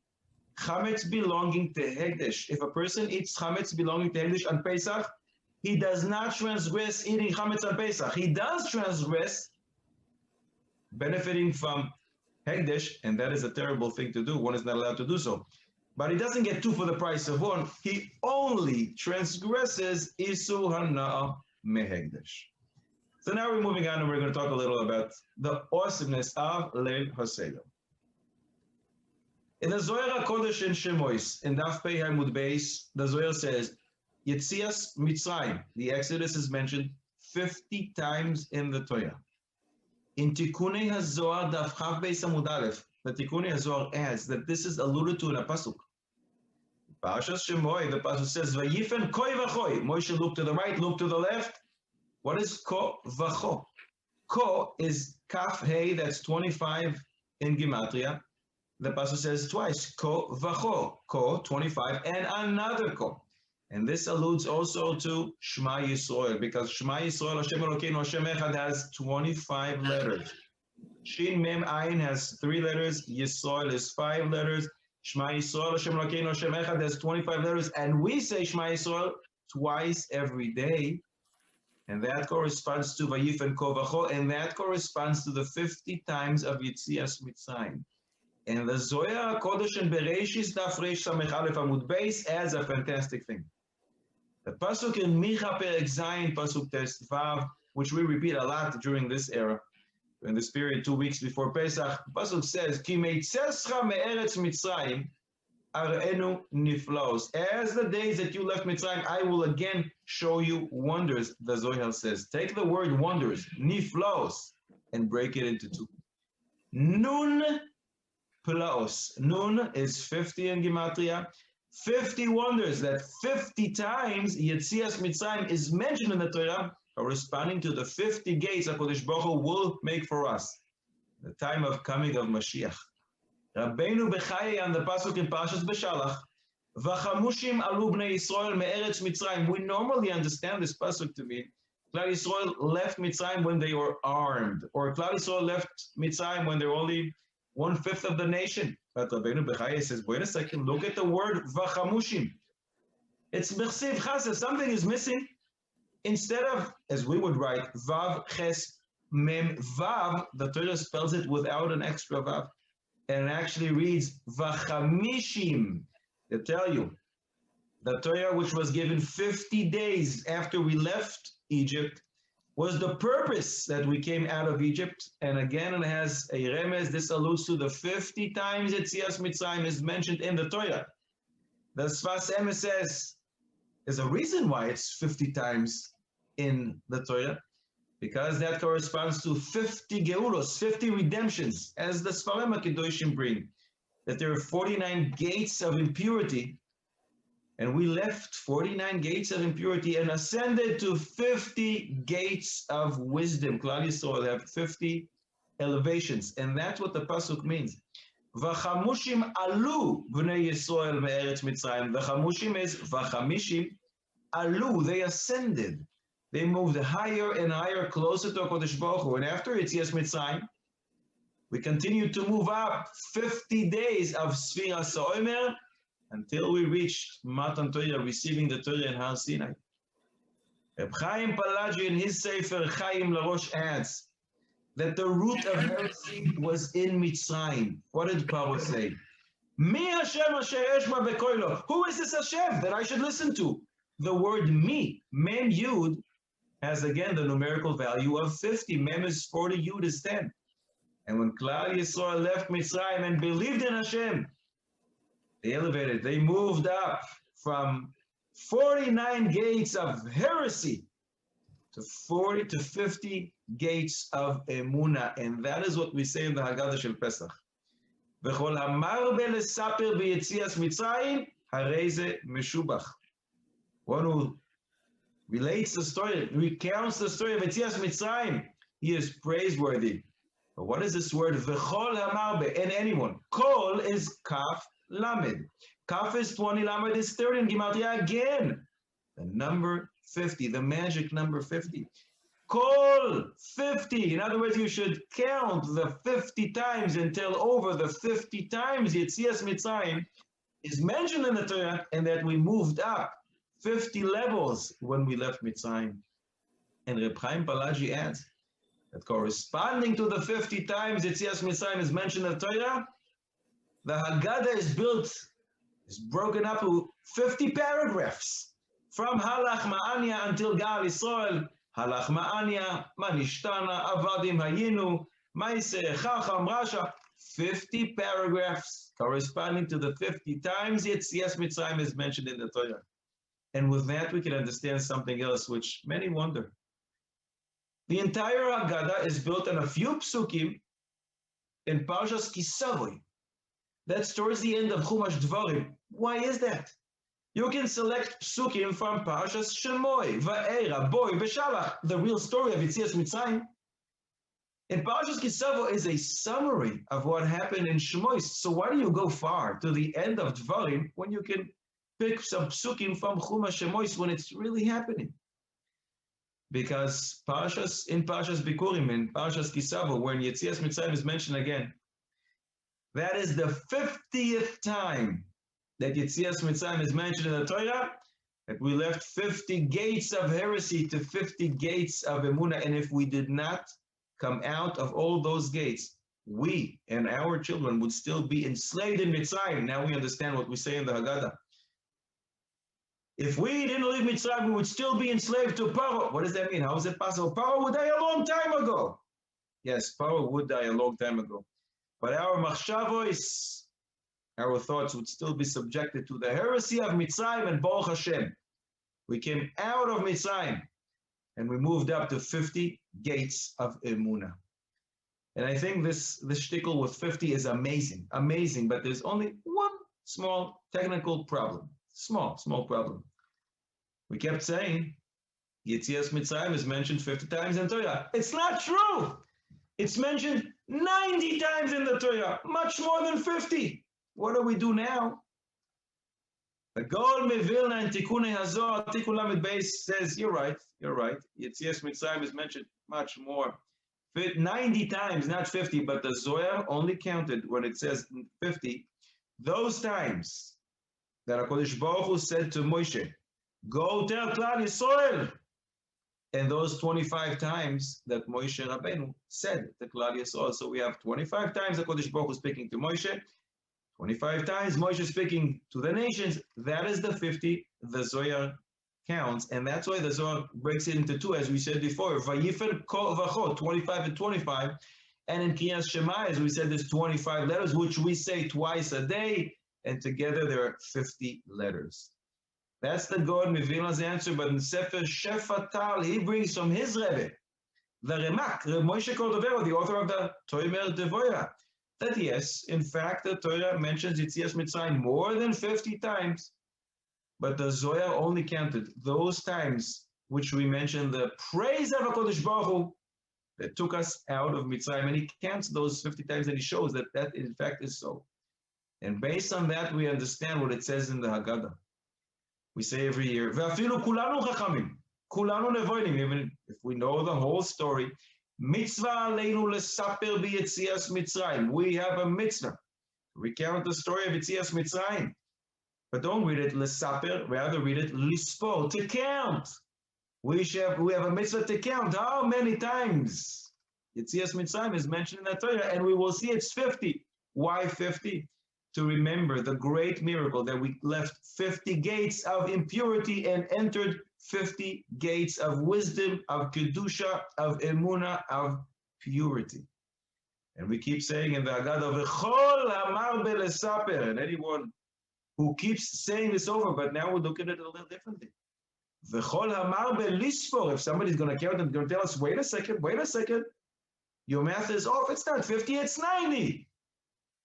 chametz belonging to Hegdesh. If a person eats chametz belonging to Hegdesh on Pesach, he does not transgress eating chametz on Pesach. He does transgress benefiting from Hegdesh, and that is a terrible thing to do. One is not allowed to do so. But he doesn't get two for the price of one. He only transgresses Isur Hana'a Mehegdesh. So now we're moving on and we're going to talk a little about the awesomeness of Leil HaSeder. In the Zohar HaKodesh in Shemois, in Daf Pei Hamud Beis, the Zohar says, Yetzias Mitzrayim, the Exodus is mentioned 50 times in the Torah. In Tikunei HaZohar Daf Chav Beis Amud Aleph, the Tikunei HaZohar adds that this is alluded to in a pasuk. Parashas Shemoi, the pasuk says, Vayifen koi v'choi. Moshe looked to the right, looked to the left. What is ko v'cho? Ko is kaf hey, that's 25 in Gematria. The pasuk says twice, ko v'cho, ko 25, and another ko. And this alludes also to Shema Yisrael, because Shema Yisrael, Hashem Elokeinu, Hashem Echad has 25 letters. Shin Mem Ayin has 3 letters, Yisrael is 5 letters, Shema Yisrael, Hashem Elokeinu, Hashem Echad has 25 letters, and we say Shema Yisrael twice every day, and that corresponds to Vayif and Kovacho, and that corresponds to the 50 times of Yetzias Mitzrayim. And the Zohar HaKodesh and Bereishis Daf Reish Samech Aleph Amud Beis adds a fantastic thing. The pasuk in Micha Perek Zayin, pasuk Tes Vav, which we repeat a lot during this era, in this period 2 weeks before Pesach, the pasuk says, Ki meitzescha me'eretz Mitzrayim arenu niflaos. As the days that you left Mitzrayim, I will again show you wonders, the Zohar says. Take the word wonders, niflaos, and break it into 2. Nun plaos. Nun is 50 in Gematria. 50 wonders, that 50 times Yetzias Mitzrayim is mentioned in the Torah, corresponding to the 50 gates HaKadosh Baruch Hu will make for us. The time of coming of Mashiach. Rabbeinu Bechayei on the pasuk in Parashas Beshalach, V'chamushim alu bnei Yisrael me'eretz Mitzrayim. We normally understand this pasuk to mean Klal Yisrael left Mitzrayim when they were armed, or Klal Yisrael left Mitzrayim when they were only 1/5 of the nation. But Rabbeinu Bechayei says, wait a second, look at the word V'chamushim. It's B'chsiv Chassid, something is missing. Instead of, as we would write, Vav Ches Mem Vav, the Torah spells it without an extra Vav. And it actually reads V'chamishim. They tell you, the Torah, which was given 50 days after we left Egypt, was the purpose that we came out of Egypt. And again, it has a remez. This alludes to the 50 times Yetzias Mitzrayim is mentioned in the Torah. The Sfas Emes says, there's a reason why it's 50 times in the Torah, because that corresponds to 50 geulos, 50 redemptions, as the Sfarim HaKedoshim bring, that there are 49 gates of impurity And we left 49 gates of impurity and ascended to 50 gates of wisdom. Klal Yisrael have 50 elevations, and that's what the pasuk means. V'chamushim alu b'nei Yisrael me'eretz Mitzrayim. The chamushim is v'chamishim alu. They ascended. They moved higher and higher, closer to HaKadosh Baruch Hu. And after Yetzias Mitzrayim, we continued to move up 50 days of Sfiras HaOmer until we reached Matan Torah, receiving the Torah in Har Sinai. Reb Chaim Palagi in his Sefer Chaim Larosh adds that the root of heresy was in Mitzrayim. What did Paro say? Mi Hashem asher eshma bekoilo. Who is this Hashem that I should listen to? The word mi, mem yud, has again the numerical value of 50. Mem is 40, yud is 10. And when Klal Yisrael left Mitzrayim and believed in Hashem, they elevated, they moved up from 49 gates of heresy to 40 to 50 gates of Emunah. And that is what we say in the Haggadah Shel Pesach. V'chol hamarbe lesaper b'yetzias Mitzrayim, harei ze meshubach. One who relates the story, recounts the story of Yetzias Mitzrayim, he is praiseworthy. But what is this word? V'chol hamarbe, and anyone. Kol is kaf lamed. Kaf is 20, lamed is 30, and Gematria again. The number 50, the magic number 50. Kol 50. In other words, you should count the 50 times until over the 50 times Yetzias Mitzrayim is mentioned in the Torah, and that we moved up 50 levels when we left Mitzrayim. And Reb Chaim Palagi adds that corresponding to the 50 times Yetzias Mitzrayim is mentioned in the Torah, the Haggadah is broken up to 50 paragraphs. From Halach Ma'anya until Gal Yisrael, Halach Ma'anya, Manishtana, Avadim Hayinu, Maise, Chacham, Rasha, 50 paragraphs corresponding to the 50 times Yetzias Mitzrayim is mentioned in the Torah. And with that, we can understand something else, which many wonder. The entire Haggadah is built on a few psukim in Parshas Kisavoy. That's towards the end of Chumash Dvarim. Why is that? You can select psukim from Parshas Shemoy, Va'era, Boy, Beshalach, the real story of Yetzias Mitzrayim. And Parshas Kisavoy is a summary of what happened in Shemoy. So why do you go far to the end of Dvarim when you can pick some psukim from Chumash Shemoy when it's really happening? Because in Parshas Bikurim, in Parshas Kisavoy, when Yetzias Mitzrayim is mentioned again, that is the 50th time that Yetzias Mitzrayim is mentioned in the Torah, that we left 50 gates of heresy to 50 gates of Emunah. And if we did not come out of all those gates, we and our children would still be enslaved in Mitzrayim. Now we understand what we say in the Haggadah. If we didn't leave Mitzrayim, we would still be enslaved to Paro. What does that mean? How is it possible? Paro would die a long time ago. Yes, Paro would die a long time ago. But our machshavos, our thoughts would still be subjected to the heresy of Mitzrayim, and Baruch Hashem. We came out of Mitzrayim and we moved up to 50 gates of Emunah. And I think this shtickle with 50 is amazing, but there's only one small technical problem. Small problem. We kept saying Yetzias Mitzrayim is mentioned 50 times in Torah. It's not true. It's mentioned 90 times in the Torah, much more than 50. What do we do now? The Gaon Mevilna in Tikunei Hazor, Tikun Lamed Beis says, you're right. Yetzias Mitzrayim is mentioned much more. 90 times, not 50, but the Zohar only counted when it says 50. Those times that HaKadosh Baruch Hu said to Moshe, go tell Klal Yisrael. And those 25 times that Moshe Rabbeinu said to Klal Yisrael. So we have 25 times HaKadosh Baruch Hu speaking to Moshe, 25 times Moshe speaking to the nations. That is the 50 the Zohar counts. And that's why the Zohar breaks it into two, as we said before. Vayifer kol vachot, 25 and 25. And in Kriyas Shema, as we said, there's 25 letters, which we say twice a day. And together there are 50 letters. That's the Gaon Mevilna's answer. But in Sefer Shefatal, he brings from his Rebbe, the Remak, Reb Moshe Cordovero, the author of the Toimer Devoira, that yes, in fact, the Torah mentions Yetzias Mitzrayim more than 50 times. but the Zohar only counted those times which we mentioned the praise of HaKadosh Baruch Hu that took us out of Mitzrayim, and he counts those 50 times and he shows that that in fact is so. And based on that, we understand what it says in the Haggadah. We say every year, "Ve'afilu kulanu chachamim, kulanu nevoinim," even if we know the whole story, mitzvah aleinu lesaper b'yetzias Mitzrayim. We have a mitzvah to recount the story of Yetzias Mitzrayim. But don't read it lesaper, rather read it lispor, to count. We have a mitzvah to count. How many times Yetzias Mitzrayim is mentioned in that Torah, and we will see it's 50. Why 50? To remember the great miracle that we left 50 gates of impurity and entered 50 gates of wisdom, of kedusha, of emuna, of purity. And we keep saying in the Haggadah, "V'chol hamar belesaper," and anyone who keeps saying this over, but now we look at it a little differently. V'chol hamar belisfor. If somebody's going to count and going to tell us, wait a second, your math is off. It's not 50, it's 90.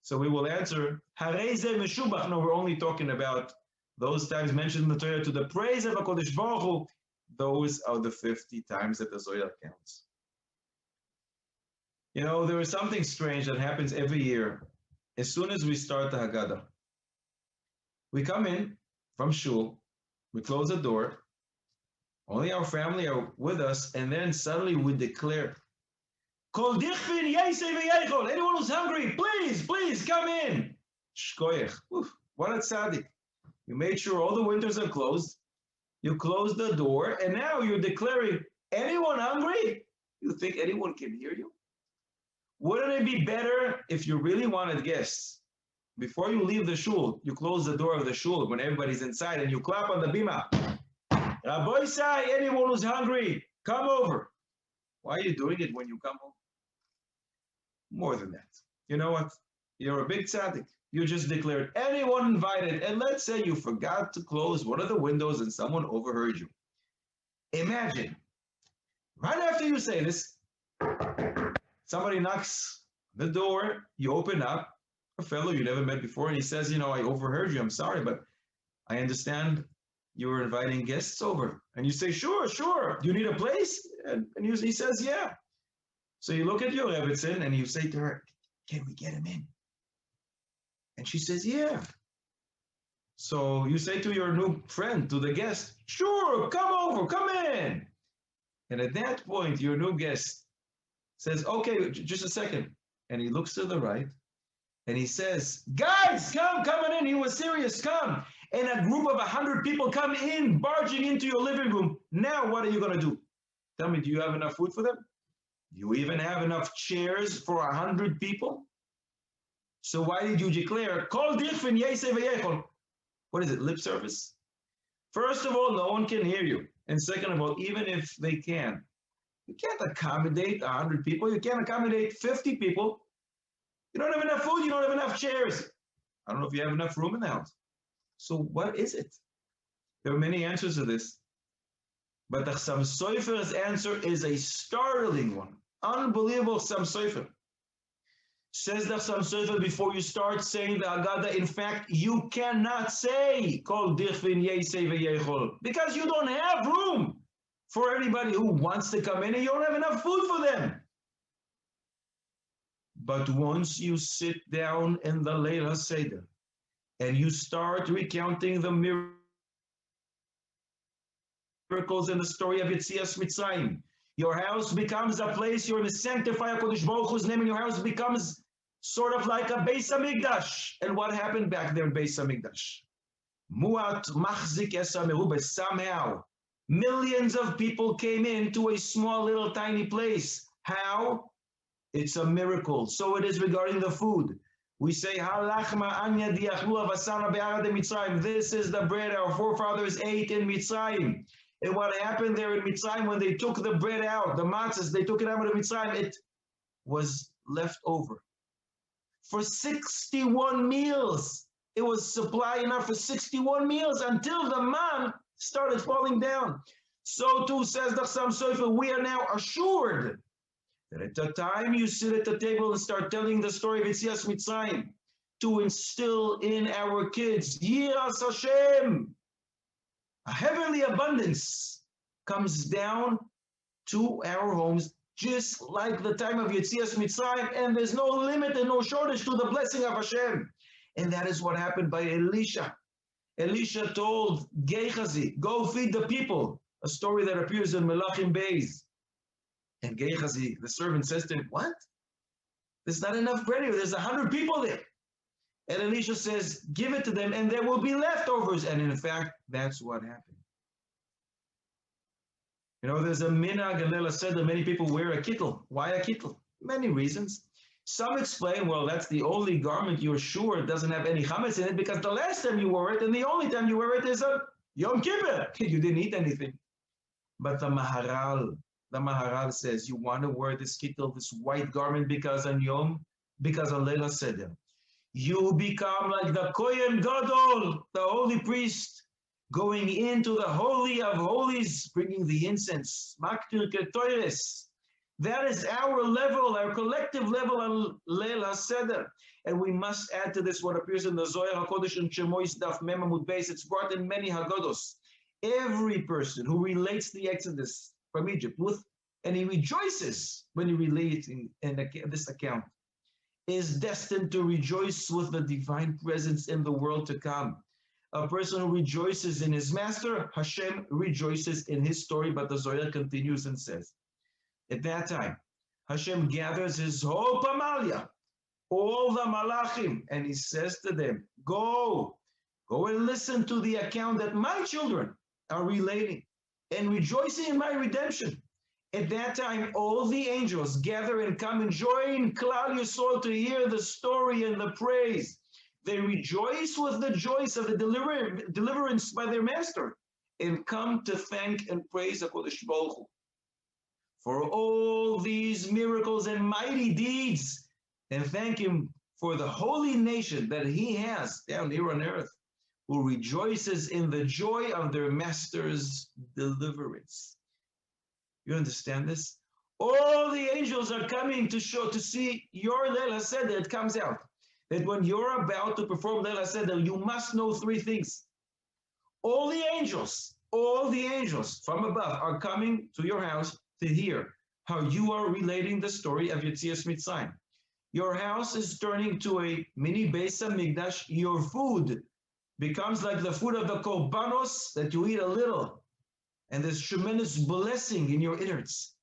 So we will answer, Harei zeh meshubach. No, we're only talking about those times mentioned in the Torah to the praise of HaKadosh Baruch Hu. Those are the 50 times that the Zohar counts. You know, there is something strange that happens every year. As soon as we start the Haggadah, we come in from shul, we close the door, only our family are with us, and then suddenly we declare, Kol dichvin yesei v'yeichol. Anyone who's hungry, please come in. Shkoyach. What a tzaddik. You made sure all the windows are closed. You closed the door, and now you're declaring, anyone hungry? You think anyone can hear you? Wouldn't it be better if you really wanted guests? Before you leave the shul, you close the door of the shul when everybody's inside, and you clap on the bima. Rabbi Sai, anyone who's hungry, come over. Why are you doing it when you come home? More than that. You know what? You're a big tzaddik. You just declared anyone invited, and let's say you forgot to close one of the windows and someone overheard you. Imagine, right after you say this, somebody knocks the door, you open up, a fellow you never met before, and he says, I overheard you, I'm sorry, but I understand you were inviting guests over. And you say, sure. Do you need a place? And he says, yeah. So you look at your Rebbetzin and you say to her, can we get him in? And she says, yeah. So you say to your new friend, to the guest, sure, come over, come in. And at that point, your new guest says, okay, just a second. And he looks to the right and he says, guys, come in. He was serious, come. And a group of 100 people come in, barging into your living room. Now, what are you going to do? Tell me, do you have enough food for them? Do you even have enough chairs for 100 people? So why did you declare, Kol dichvin yesei v'yeichol? What is it, lip service? First of all, no one can hear you. And second of all, even if they can, you can't accommodate 100 people. You can't accommodate 50 people. You don't have enough food. You don't have enough chairs. I don't know if you have enough room in the house. So what is it? There are many answers to this. But the Chassam Sofer's answer is a startling one. Unbelievable Chassam Sofer. Says the Chassam Sofer, before you start saying the Haggadah, in fact, you cannot say Kol dichvin yesei v'yeichol, because you don't have room for everybody who wants to come in, and you don't have enough food for them. But once you sit down in the Leil HaSeder and you start recounting the miracles in the story of Yetzias Mitzrayim, your house becomes a place you're going to sanctify HaKadosh Baruch Hu's name, and your house becomes sort of like a Beis HaMikdash. And what happened back there in Beis HaMikdash? Muat machzik es hamerubah. Somehow, millions of people came into a small little tiny place. How? It's a miracle. So it is regarding the food. We say, this is the bread our forefathers ate in Mitzrayim. And what happened there in Mitzrayim, when they took the bread out, the matzahs, they took it out of Mitzrayim, it was left over. For 61 meals. It was supply enough for 61 meals until the man started falling down. So too, says the Chassam Sofer, we are now assured that at the time you sit at the table and start telling the story of Yetzias Mitzrayim, to instill in our kids, Yiras Hashem, A heavenly abundance comes down to our homes, just like the time of Yetzias Mitzrayim, and there's no limit and no shortage to the blessing of Hashem. And that is what happened by Elisha. Elisha told Gehazi, go feed the people, a story that appears in Melachim Beis. And Gehazi, the servant, says to him, what? There's not enough bread here. There's 100 people there. And Elisha says, give it to them and there will be leftovers. And in fact, that's what happened. You know, there's a minhag, and Leila said that many people wear a kittel. Why a kittel? Many reasons. Some explain, well, that's the only garment you're sure doesn't have any chametz in it because the last time you wore it and the only time you wear it is a Yom Kippur. You didn't eat anything. But the Maharal says, you want to wear this kittel, this white garment because on Leila Seder. You become like the Kohen Gadol, the holy priest, going into the Holy of Holies, bringing the incense. Maktir Ketoires. That is our level, our collective level on Leil HaSeder. And we must add to this what appears in the Zohar HaKodesh and Shemois Daf Mem Amud Beis. It's brought in many Haggados. Every person who relates the Exodus from Egypt with, and he rejoices when he relates in this account, is destined to rejoice with the divine presence in the world to come. A person who rejoices in his master, Hashem rejoices in his story, but the Zohar continues and says, at that time, Hashem gathers his whole Pamalia, all the Malachim, and he says to them, go and listen to the account that my children are relating and rejoicing in my redemption. At that time, all the angels gather and come and join Klal Yisrael to hear the story and the praise. They rejoice with the joys of the deliverance by their master and come to thank and praise HaKadosh Baruch Hu for all these miracles and mighty deeds, and thank him for the holy nation that he has down here on earth, who rejoices in the joy of their master's deliverance. You understand this? All the angels are coming to see your Leil HaSeder. It comes out that when you're about to perform Leil HaSeder, you must know three things. All the angels from above are coming to your house to hear how you are relating the story of Yetzias Mitzrayim. Your house is turning to a mini Beis HaMikdash. Your food becomes like the food of the korbanos, that you eat a little, and there's tremendous blessing in your innards.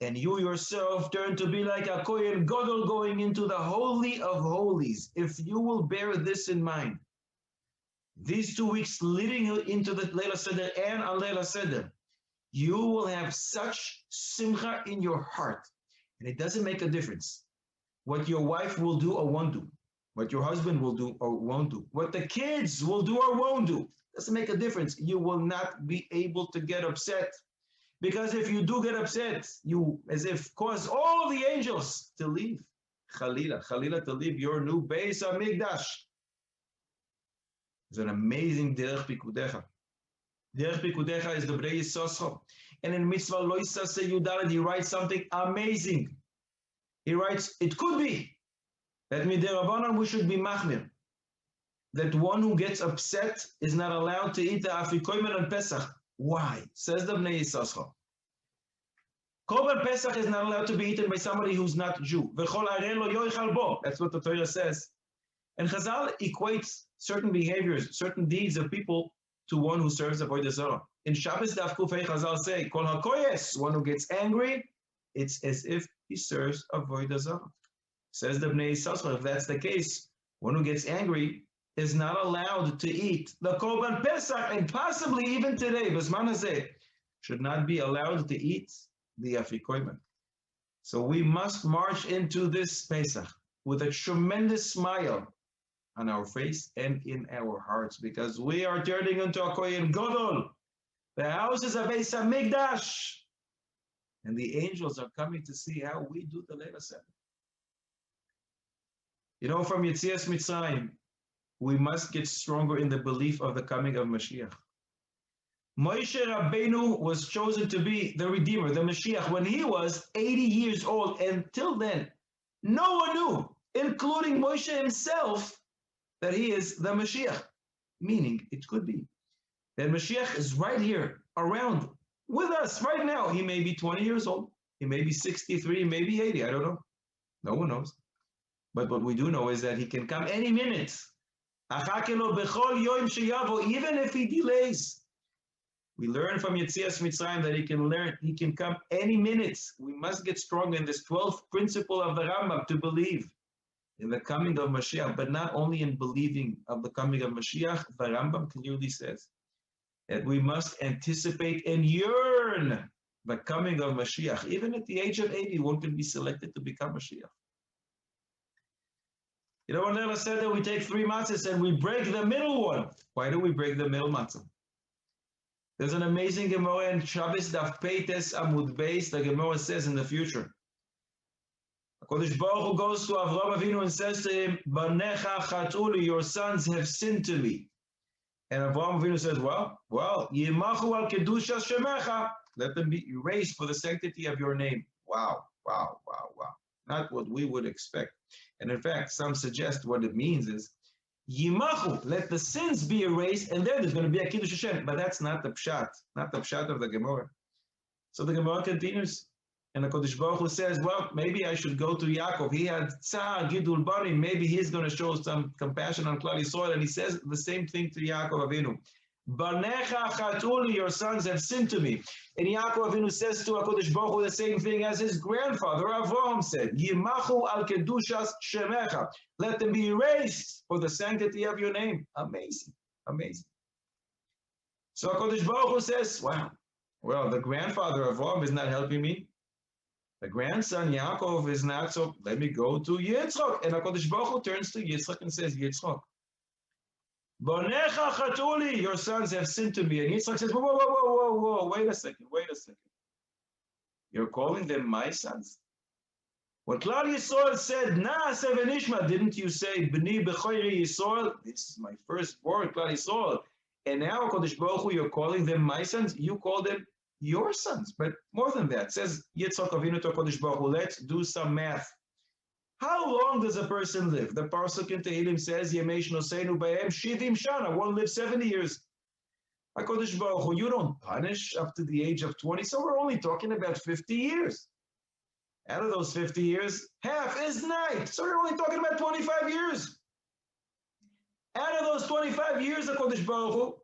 And you yourself turn to be like a Kohen Gadol going into the Holy of Holies. If you will bear this in mind, these 2 weeks leading into the Leil HaSeder and on Leil HaSeder, you will have such simcha in your heart. And it doesn't make a difference what your wife will do or won't do, what your husband will do or won't do, what the kids will do or won't do. Doesn't make a difference. You will not be able to get upset. Because if you do get upset, you as if cause all the angels to leave. Chalila to leave your new Beis HaMikdash. It's an amazing Derech Pikudecha. Derech Pikudecha is the Brei Yisoscho. And in Mitzvah Lo Yisaseh Yudalet, he writes something amazing. He writes, it could be that midirabanan we should be machmir, that one who gets upset is not allowed to eat the afikoymen on Pesach. Why? Says the Bnei Yisoscho. Korban Pesach is not allowed to be eaten by somebody who's not Jew. V'chol arei lo yoichal bo. That's what the Torah says. And Chazal equates certain behaviors, certain deeds of people to one who serves Avodah Zarah. In Shabbos Daf Kufei, Chazal say, Kol hakoyes, one who gets angry, it's as if he serves Avodah Zarah. Says the Bnei Yisoscho, if that's the case, one who gets angry is not allowed to eat the Korban Pesach, and possibly even today, B'zman hazeh, should not be allowed to eat the afikoymen. So we must march into this Pesach with a tremendous smile on our face and in our hearts, because we are turning into a Kohen Gadol. The house is a Beis HaMikdash, and the angels are coming to see how we do the Leil HaSeder. You know, from Yetzias Mitzrayim, we must get stronger in the belief of the coming of Mashiach. Moshe Rabbeinu was chosen to be the Redeemer, the Mashiach, when he was 80 years old. Until then, no one knew, including Moshe himself, that he is the Mashiach. Meaning, it could be that Mashiach is right here, around, with us right now. He may be 20 years old. He may be 63, he may be 80. I don't know. No one knows. But what we do know is that he can come any minute. Even if he delays. We learn from Yetzias Mitzrayim that he can come any minute. We must get strong in this 12th principle of the Rambam to believe in the coming of Mashiach, but not only in believing of the coming of Mashiach. The Rambam clearly says that we must anticipate and yearn the coming of Mashiach. Even at the age of 80, one can be selected to become Mashiach. You know, when Nela said that we take 3 matzahs and we break the middle one. Why do we break the middle matzah? There's an amazing Gemara in Shabbos Daf Peites Amud Beis. The Gemara says in the future, HaKadosh Baruch Hu goes to Avraham Avinu and says to him, Banecha chatuli, your sons have sinned to me. And Avraham Avinu says, well, Yimachu al kedushas shemecha, let them be erased for the sanctity of your name. Wow. Not what we would expect. And in fact, some suggest what it means is, Yimachu, let the sins be erased, and then there's going to be a Kiddush Hashem. But that's not the pshat of the Gemara. So the Gemara continues, and the Kodesh Baruch Hu says, well, maybe I should go to Yaakov. He had Tzar Gidul Banim. Maybe he's going to show some compassion on Klal Yisrael, and he says the same thing to Yaakov Avinu. Banecha chatuli, your sons have sinned to me. And Yaakov Avinu says to HaKadosh Baruch Hu the same thing as his grandfather Avraham said, Yimachu al kedushas shemecha, let them be erased for the sanctity of your name. Amazing. So HaKadosh Baruch Hu says, wow, well, the grandfather Avraham is not helping me. The grandson Yaakov is not, so let me go to Yitzchak. And HaKadosh Baruch Hu turns to Yitzchak and says, Yitzchak, Banecha chatuli, your sons have sinned to me. And Yitzchak says, whoa, wait a second. You're calling them my sons? What Klal Yisrael said, Na'aseh v'nishma, didn't you say, B'ni b'choyri Yisrael? This is my firstborn, Klal Yisrael. And now, Kodesh Baruch Hu, you're calling them my sons? You call them your sons. But more than that, says Yitzchak Avinu to Kodesh Baruch Hu, let's do some math. How long does a person live? The Pasuk in Tehillim says, Yemesh noseinu b'hem shivim shana. One lives 70 years. HaKadosh Baruch Hu, you don't punish up to the age of 20, so we're only talking about 50 years. Out of those 50 years, half is night, so we're only talking about 25 years. Out of those 25 years, HaKadosh Baruch Hu,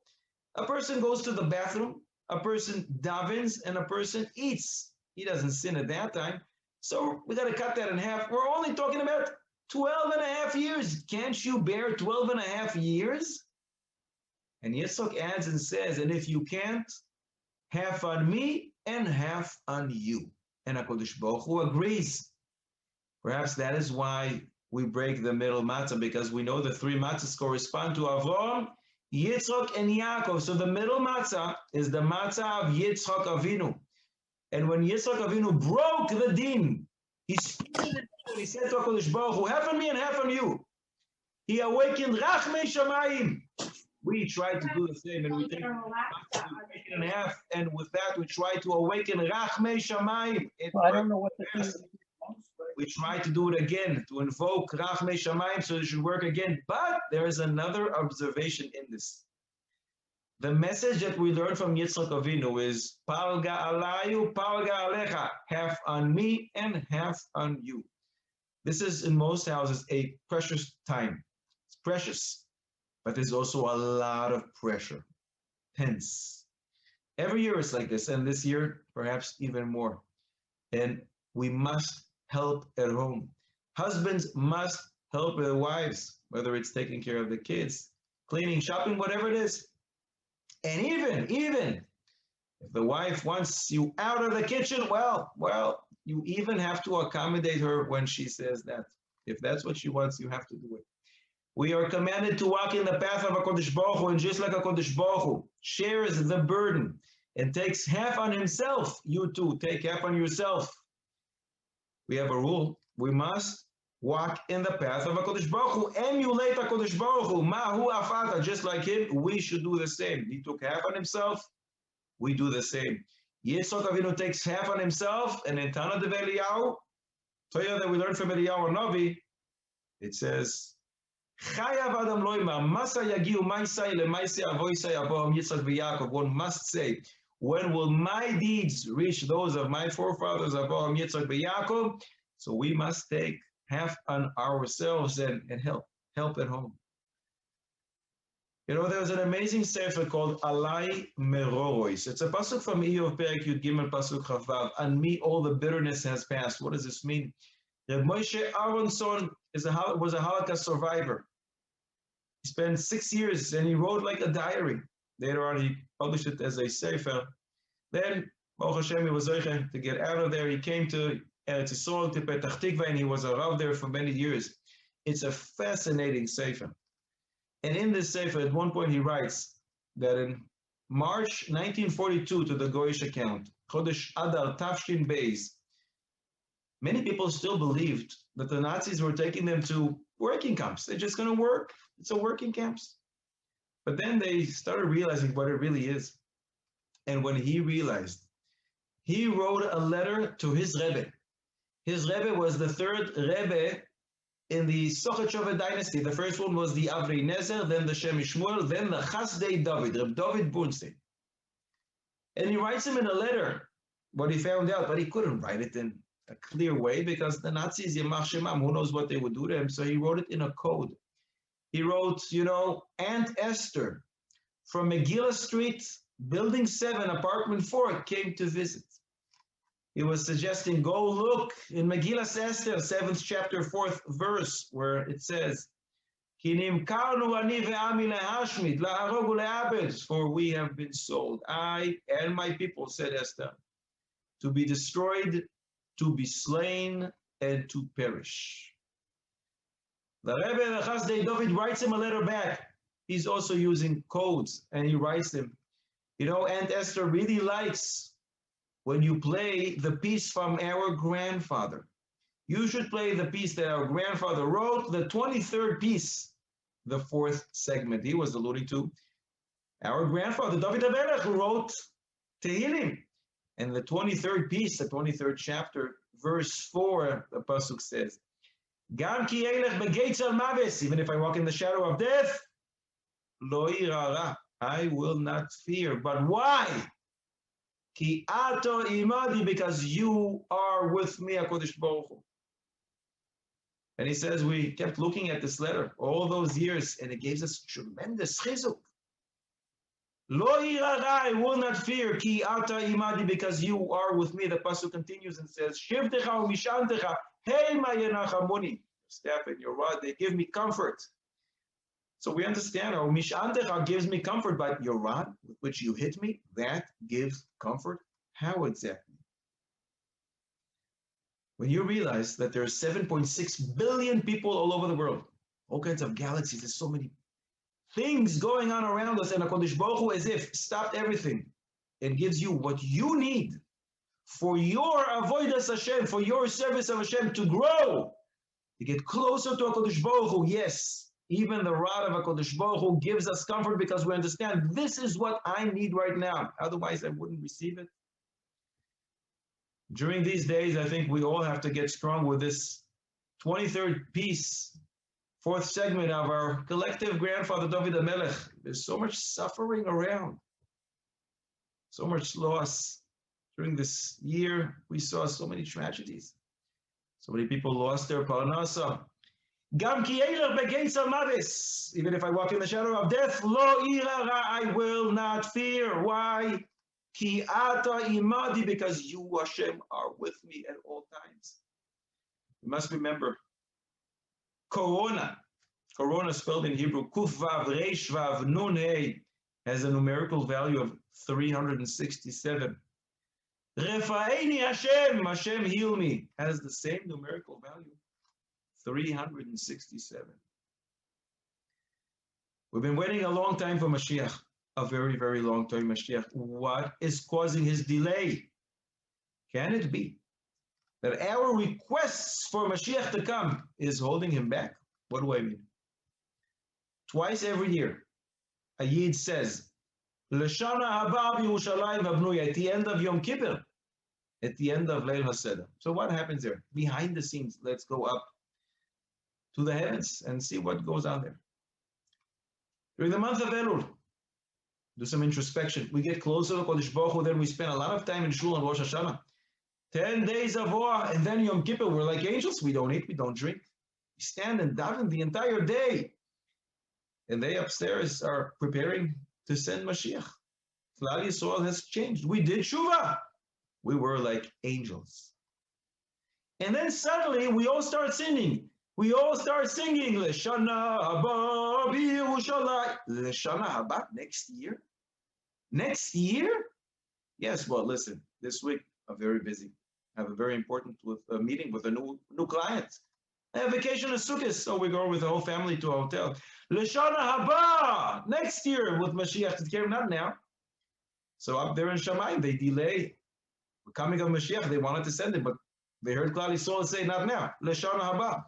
a person goes to the bathroom, a person davens, and a person eats. He doesn't sin at that time. So we got to cut that in half. We're only talking about 12 and a half years. Can't you bear 12 and a half years? And Yitzchak adds and says, and if you can't, half on me and half on you. And HaKadosh Baruch Hu agrees. Perhaps that is why we break the middle matzah, because we know the 3 matzahs correspond to Avraham, Yitzchak, and Yaakov. So the middle matzah is the matzah of Yitzchak Avinu. And when Yitzchak Avinu broke the din, he said to HaKadosh Baruch Hu, half on me and half on you. He awakened Rachmei Shamayim. We try to do the same, and we take in half, and with that we try to awaken Rachmei Shamayim. Well, I don't know what the thing. We try to do it again, to invoke Rachmei Shamayim, so it should work again. But there is another observation in this. The message that we learn from Yitzchak Avinu is Palga alayu, palga alecha, half on me and half on you. This is in most houses a precious time. It's precious, but there's also a lot of pressure, tense. Every year it's like this, and this year perhaps even more. And we must help at home. Husbands must help their wives, whether it's taking care of the kids, cleaning, shopping, whatever it is. And even if the wife wants you out of the kitchen, well, you even have to accommodate her when she says that. If that's what she wants, you have to do it. We are commanded to walk in the path of HaKadosh Baruch Hu, and just like HaKadosh Baruch Hu shares the burden and takes half on himself, you too take half on yourself. We have a rule. We must walk in the path of HaKadosh Baruch Hu, emulate HaKadosh Baruch Hu, Mahu Afata, just like him, we should do the same. He took half on himself, we do the same. Yitzchak Avinu takes half on himself, and in Tana Dev Eliyahu, Torah that we learned from Eliyahu Navi, it says, One must say, when will my deeds reach those of my forefathers, Abraham, Yitzchak, and Yaakov? So we must take half on ourselves and help at home. You know, there's an amazing sefer called Alai Merorois. It's a pasuk from Iyov Perek Yud Gimel pasuk Chavav. On me all the bitterness has passed. What does this mean? Reb Moshe Aronson was a Holocaust survivor. He spent 6 years and he wrote like a diary. Later on, he published it as a sefer. Then, Baruch Hashem, he was zeicher to get out of there. He came to Eretz Yisrael, to Petach Tikva, and he was a rav there for many years. It's a fascinating sefer. And in this sefer, at one point, he writes that in March 1942, to the Goyish account, Chodesh Adar Tafshin Beis, many people still believed that the Nazis were taking them to working camps. They're just going to work. It's a working camps. But then they started realizing what it really is. And when he realized, he wrote a letter to his Rebbe. His Rebbe was the third Rebbe in the Sochachova dynasty. The first one was the Avrei Nezer, then the Shem Shmuel, then the Chasdei David, Reb David Bernstein. And he writes him in a letter what he found out, but he couldn't write it in a clear way because the Nazis, Yamach Shemam, who knows what they would do to him, so he wrote it in a code. He wrote, you know, Aunt Esther from Megillah Street, Building 7, Apartment 4, came to visit. He was suggesting, go look in Megillah Esther, 7th chapter, 4th verse, where it says, for we have been sold, I and my people, said Esther, to be destroyed, to be slain, and to perish. The Rebbe, the Chasdei David, writes him a letter back. He's also using codes, and he writes him, you know, Aunt Esther really likes when you play the piece from our grandfather. You should play the piece that our grandfather wrote, the 23rd piece, the 4th segment. He was alluding to our grandfather, David HaMelech, who wrote Tehillim. And the 23rd piece, the 23rd chapter, verse 4, the pasuk says, Gam ki elech begeitz al maves, even if I walk in the shadow of death, lo irara, I will not fear. But why? Ki ato imadi, because you are with me, HaKadosh Baruch Hu. And he says, we kept looking at this letter all those years, and it gave us tremendous chizuk. Lo irara, I will not fear, ki ata imadi, because you are with me. The pasuk continues and says, Shivtecha u'mishantecha, hey mayenachamoni, staff and your rod, they give me comfort. So we understand, oh, mishantecha gives me comfort, but your rod with which you hit me, that gives comfort. How exactly? When you realize that there are 7.6 billion people all over the world, all kinds of galaxies, there's so many things going on around us, and HaKadosh Baruch Hu, as if stopped everything and gives you what you need for your avodas Hashem, for your service of Hashem to grow, to get closer to HaKadosh Baruch Hu. Yes, even the rod of HaKadosh Baruch Hu gives us comfort because we understand this is what I need right now. Otherwise, I wouldn't receive it. During these days, I think we all have to get strong with this 23rd piece, 4th segment of our collective grandfather, David HaMelech. There's so much suffering around, so much loss. During this year, we saw so many tragedies. So many people lost their parnasa. Gam ki elech begeitz al maves, even if I walk in the shadow of death, lo irara, I will not fear. Why? Ki ata imadi, because you, Hashem, are with me at all times. You must remember, Corona spelled in Hebrew, Kuf Vav Reish Vav Nun Hey, has a numerical value of 367. Refaeni Hashem, Hashem heal me, has the same numerical value, 367. We've been waiting a long time for Mashiach, a very, very long time, Mashiach. What is causing his delay? Can it be that our requests for Mashiach to come is holding him back? What do I mean? Twice every year, a Yid says, L'shana haba b'Yerushalayim v'abnuya, at the end of Yom Kippur, at the end of Leil HaSeder. So what happens there? Behind the scenes, let's go up. to the heavens and see what goes on there. During the month of Elul, do some introspection. We get closer to Kodesh Baruch Hu, then we spend a lot of time in Shul and Rosh Hashanah. 10 days of awe, and then Yom Kippur, we're like angels. We don't eat, we don't drink. We stand and daven the entire day. And they upstairs are preparing to send Mashiach. Klal Yisrael has changed. We did Shuvah. We were like angels. And then suddenly we all start singing. We all start singing Leshana Haba B'Yerushalayim. Leshana Haba next year? Next year? Yes, well, listen, this week I'm very busy. I have a very important meeting with a new client. I have vacation in Sukkot, so we go with the whole family to a hotel. Leshana Haba next year with Mashiach Tzidkenu, not now. So up there in Shamayim, they delay the coming of Mashiach. They wanted to send it, but they heard Klal Yisrael say, not now. Leshana Haba.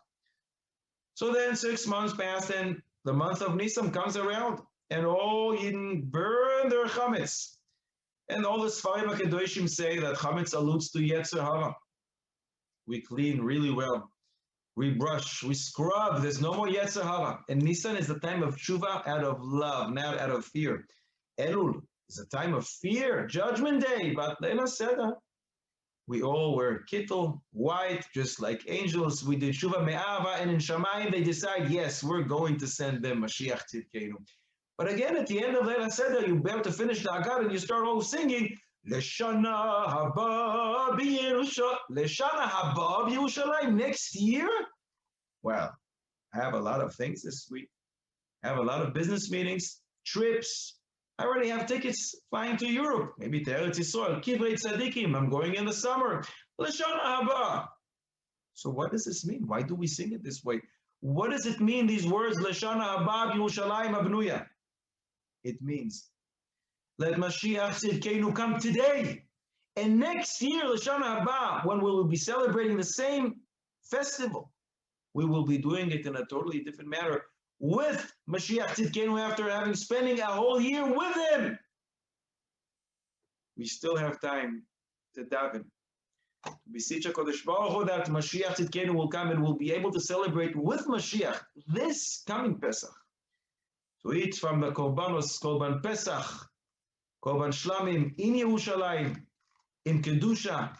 So then 6 months passed, and the month of Nisan comes around, and all Yidden burn their chametz. And all the Sfarim HaKadoshim say that chametz alludes to Yetzer Hara. We clean really well. We brush, we scrub. There's no more Yetzer Hara. And Nisan is the time of tshuva out of love, not out of fear. Elul is a time of fear, Judgment Day. But Leila Seder, we all wear kittel, white, just like angels. We did tshuva me'ava, and in Shamayim they decide, yes, we're going to send them Mashiach Tzidkenu. But again, at the end of Leila Seder, you bear to finish the Agad and you start all singing, Leshana Haba B'Yerushalayim. Leshana Haba B'Yerushalayim next year? Well, I have a lot of things this week. I have a lot of business meetings, trips. I already have tickets flying to Europe, maybe to Eretz Yisrael, Kivrei Tzadikim. I'm going in the summer. Leshana Haba. So what does this mean? Why do we sing it this way? What does it mean, these words, Leshana Haba B'Yerushalayim Abnuya? It means, let Mashiach Tzidkenu come today. And next year, Leshana Haba, when we will be celebrating the same festival, we will be doing it in a totally different manner with Mashiach Tzidkenu after spending a whole year with him. We still have time to daven. Beseech HaKadosh Baruch Hu that Mashiach Tzidkenu will come and we'll be able to celebrate with Mashiach this coming Pesach. To eat from the Korbanos, Korban Pesach, Korban Shlamim, in Yerushalayim, in Kedusha,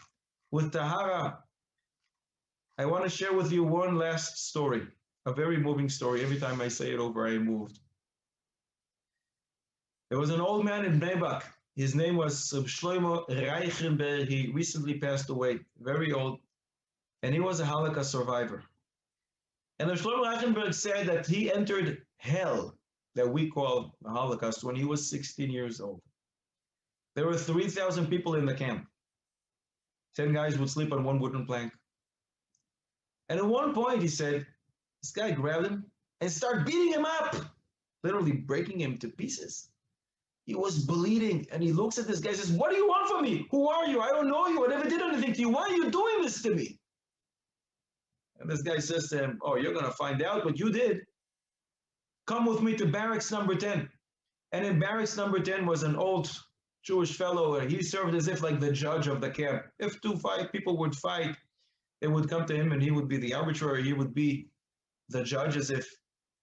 with Tahara. I want to share with you one last story, a very moving story. Every time I say it over, I am moved. There was an old man in Bnei Brak. His name was Shlomo Reichenberg. He recently passed away, very old, and he was a Holocaust survivor. And Shlomo Reichenberg said that he entered hell, that we call the Holocaust, when he was 16 years old. There were 3,000 people in the camp. 10 guys would sleep on one wooden plank. And at one point, he said, this guy grabbed him and started beating him up, literally breaking him to pieces. He was bleeding, and he looks at this guy and says, what do you want from me? Who are you? I don't know you. I never did anything to you. Why are you doing this to me? And this guy says to him, oh, you're going to find out what you did. Come with me to barracks number 10. And in barracks number 10 was an old Jewish fellow, and he served as if like the judge of the camp. If 2 people would fight, they would come to him and he would be the arbitrator. He would be the judge as if.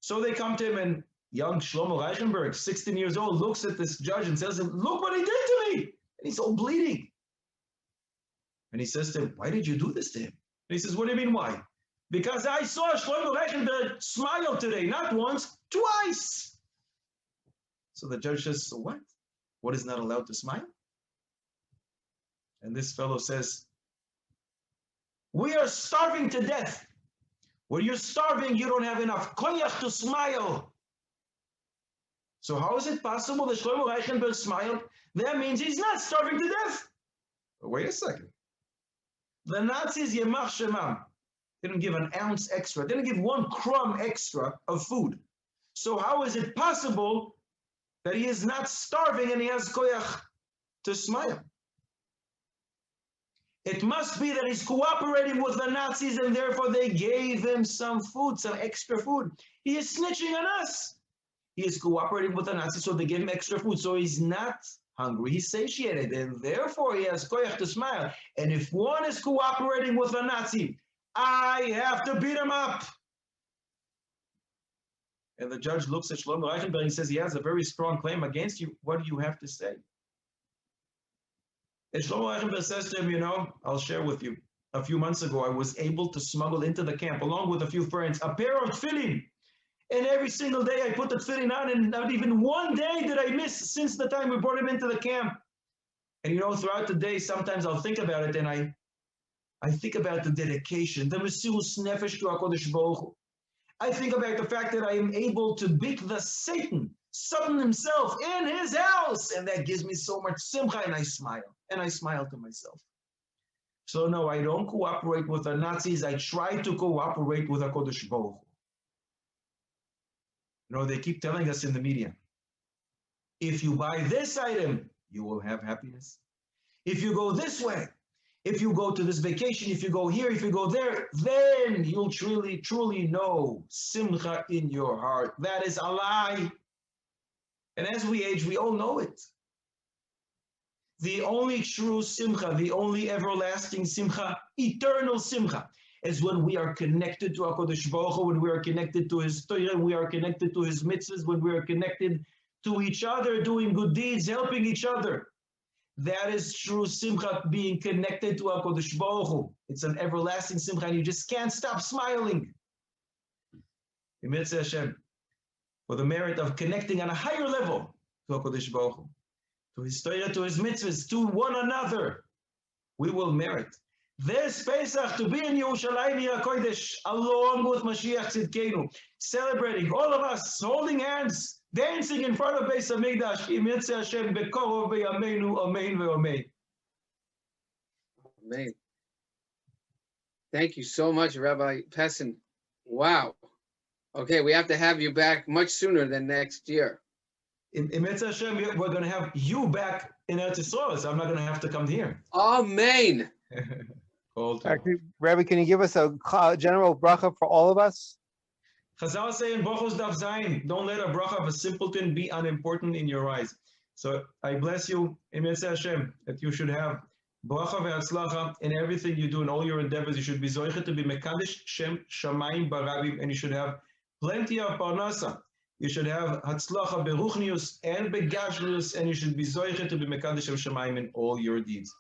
So they come to him, and young Shlomo Reichenberg, 16 years old, looks at this judge and says, look what he did to me. And he's all bleeding. And he says to him, why did you do this to him? And he says, what do you mean why? Because I saw Shlomo Reichenberg smile today, not once, twice. So the judge says, so what? What is not allowed to smile? And this fellow says, we are starving to death. When you're starving, you don't have enough koyach to smile. So how is it possible that Shlomo Reichenberg smiled? That means he's not starving to death. But wait a second. The Nazis, Yemach Shemam, didn't give an ounce extra. Didn't give 1 crumb extra of food. So how is it possible that he is not starving and he has koyach to smile? It must be that he's cooperating with the Nazis and therefore they gave him some food, some extra food. He is snitching on us. He is cooperating with the Nazis, so they gave him extra food. So he's not hungry, he's satiated, and therefore he has koyach to smile. And if one is cooperating with a Nazi, I have to beat him up. And the judge looks at Shlomo Reichenberg and says, he has a very strong claim against you. What do you have to say? And Shlomo Reichenberg says to him, I'll share with you. A few months ago, I was able to smuggle into the camp, along with a few friends, a pair of tefillin. And every single day I put the tefillin on, and not even one day did I miss since the time we brought him into the camp. And throughout the day, sometimes I'll think about it, and I think about the dedication, the Mesirus Nefesh to HaKadosh Baruch Hu. I think about the fact that I am able to beat the Satan himself in his house, and that gives me so much simcha, and I smile to myself. So no, I don't cooperate with the Nazis. I try to cooperate with HaKadosh Baruch Hu. They keep telling us in the media, if you buy this item, you will have happiness. If you go this way, if you go to this vacation, if you go here, if you go there, then you'll truly know simcha in your heart. That is a lie. And as we age, we all know it. The only true simcha, the only everlasting simcha, eternal simcha, is when we are connected to HaKadosh Baruch Hu, when we are connected to His Torah, we are connected to His mitzvahs, when we are connected to each other, doing good deeds, helping each other. That is true simcha, being connected to HaKadosh Baruch Hu. It's an everlasting simcha, and you just can't stop smiling. Mitzvah Hashem, for the merit of connecting on a higher level to HaKadosh Baruch Hu, to His Torah, to His mitzvahs, to one another, we will merit this Pesach to be in Yerushalayim HaKodesh, along with Mashiach Tzidkenu, celebrating, all of us, holding hands, dancing in front of Beis HaMikdash, Mitzvah Hashem, Bekorov B'yameinu, Amen V'Amen. Amen. Thank you so much, Rabbi Pessin. Wow. Okay, we have to have you back much sooner than next year. In Mitzvah Hashem, we're going to have you back in Eretz Yisrael, so I'm not going to have to come here. Amen. Actually, Rabbi, can you give us a general bracha for all of us? Chazal say in Brachos Daf Zayin, don't let a bracha of a simpleton be unimportant in your eyes. So I bless you in Mitzvah Hashem that you should have bracha ve'atzlacha in everything you do, in all your endeavors. You should be zoichet to be mekadesh Shem Shamayim Barabim, and you should have plenty of parnasa. You should have hatzlacha beruchnius and begashmius, and you should be zoichet to be mekadesh Shem Shamayim in all your deeds.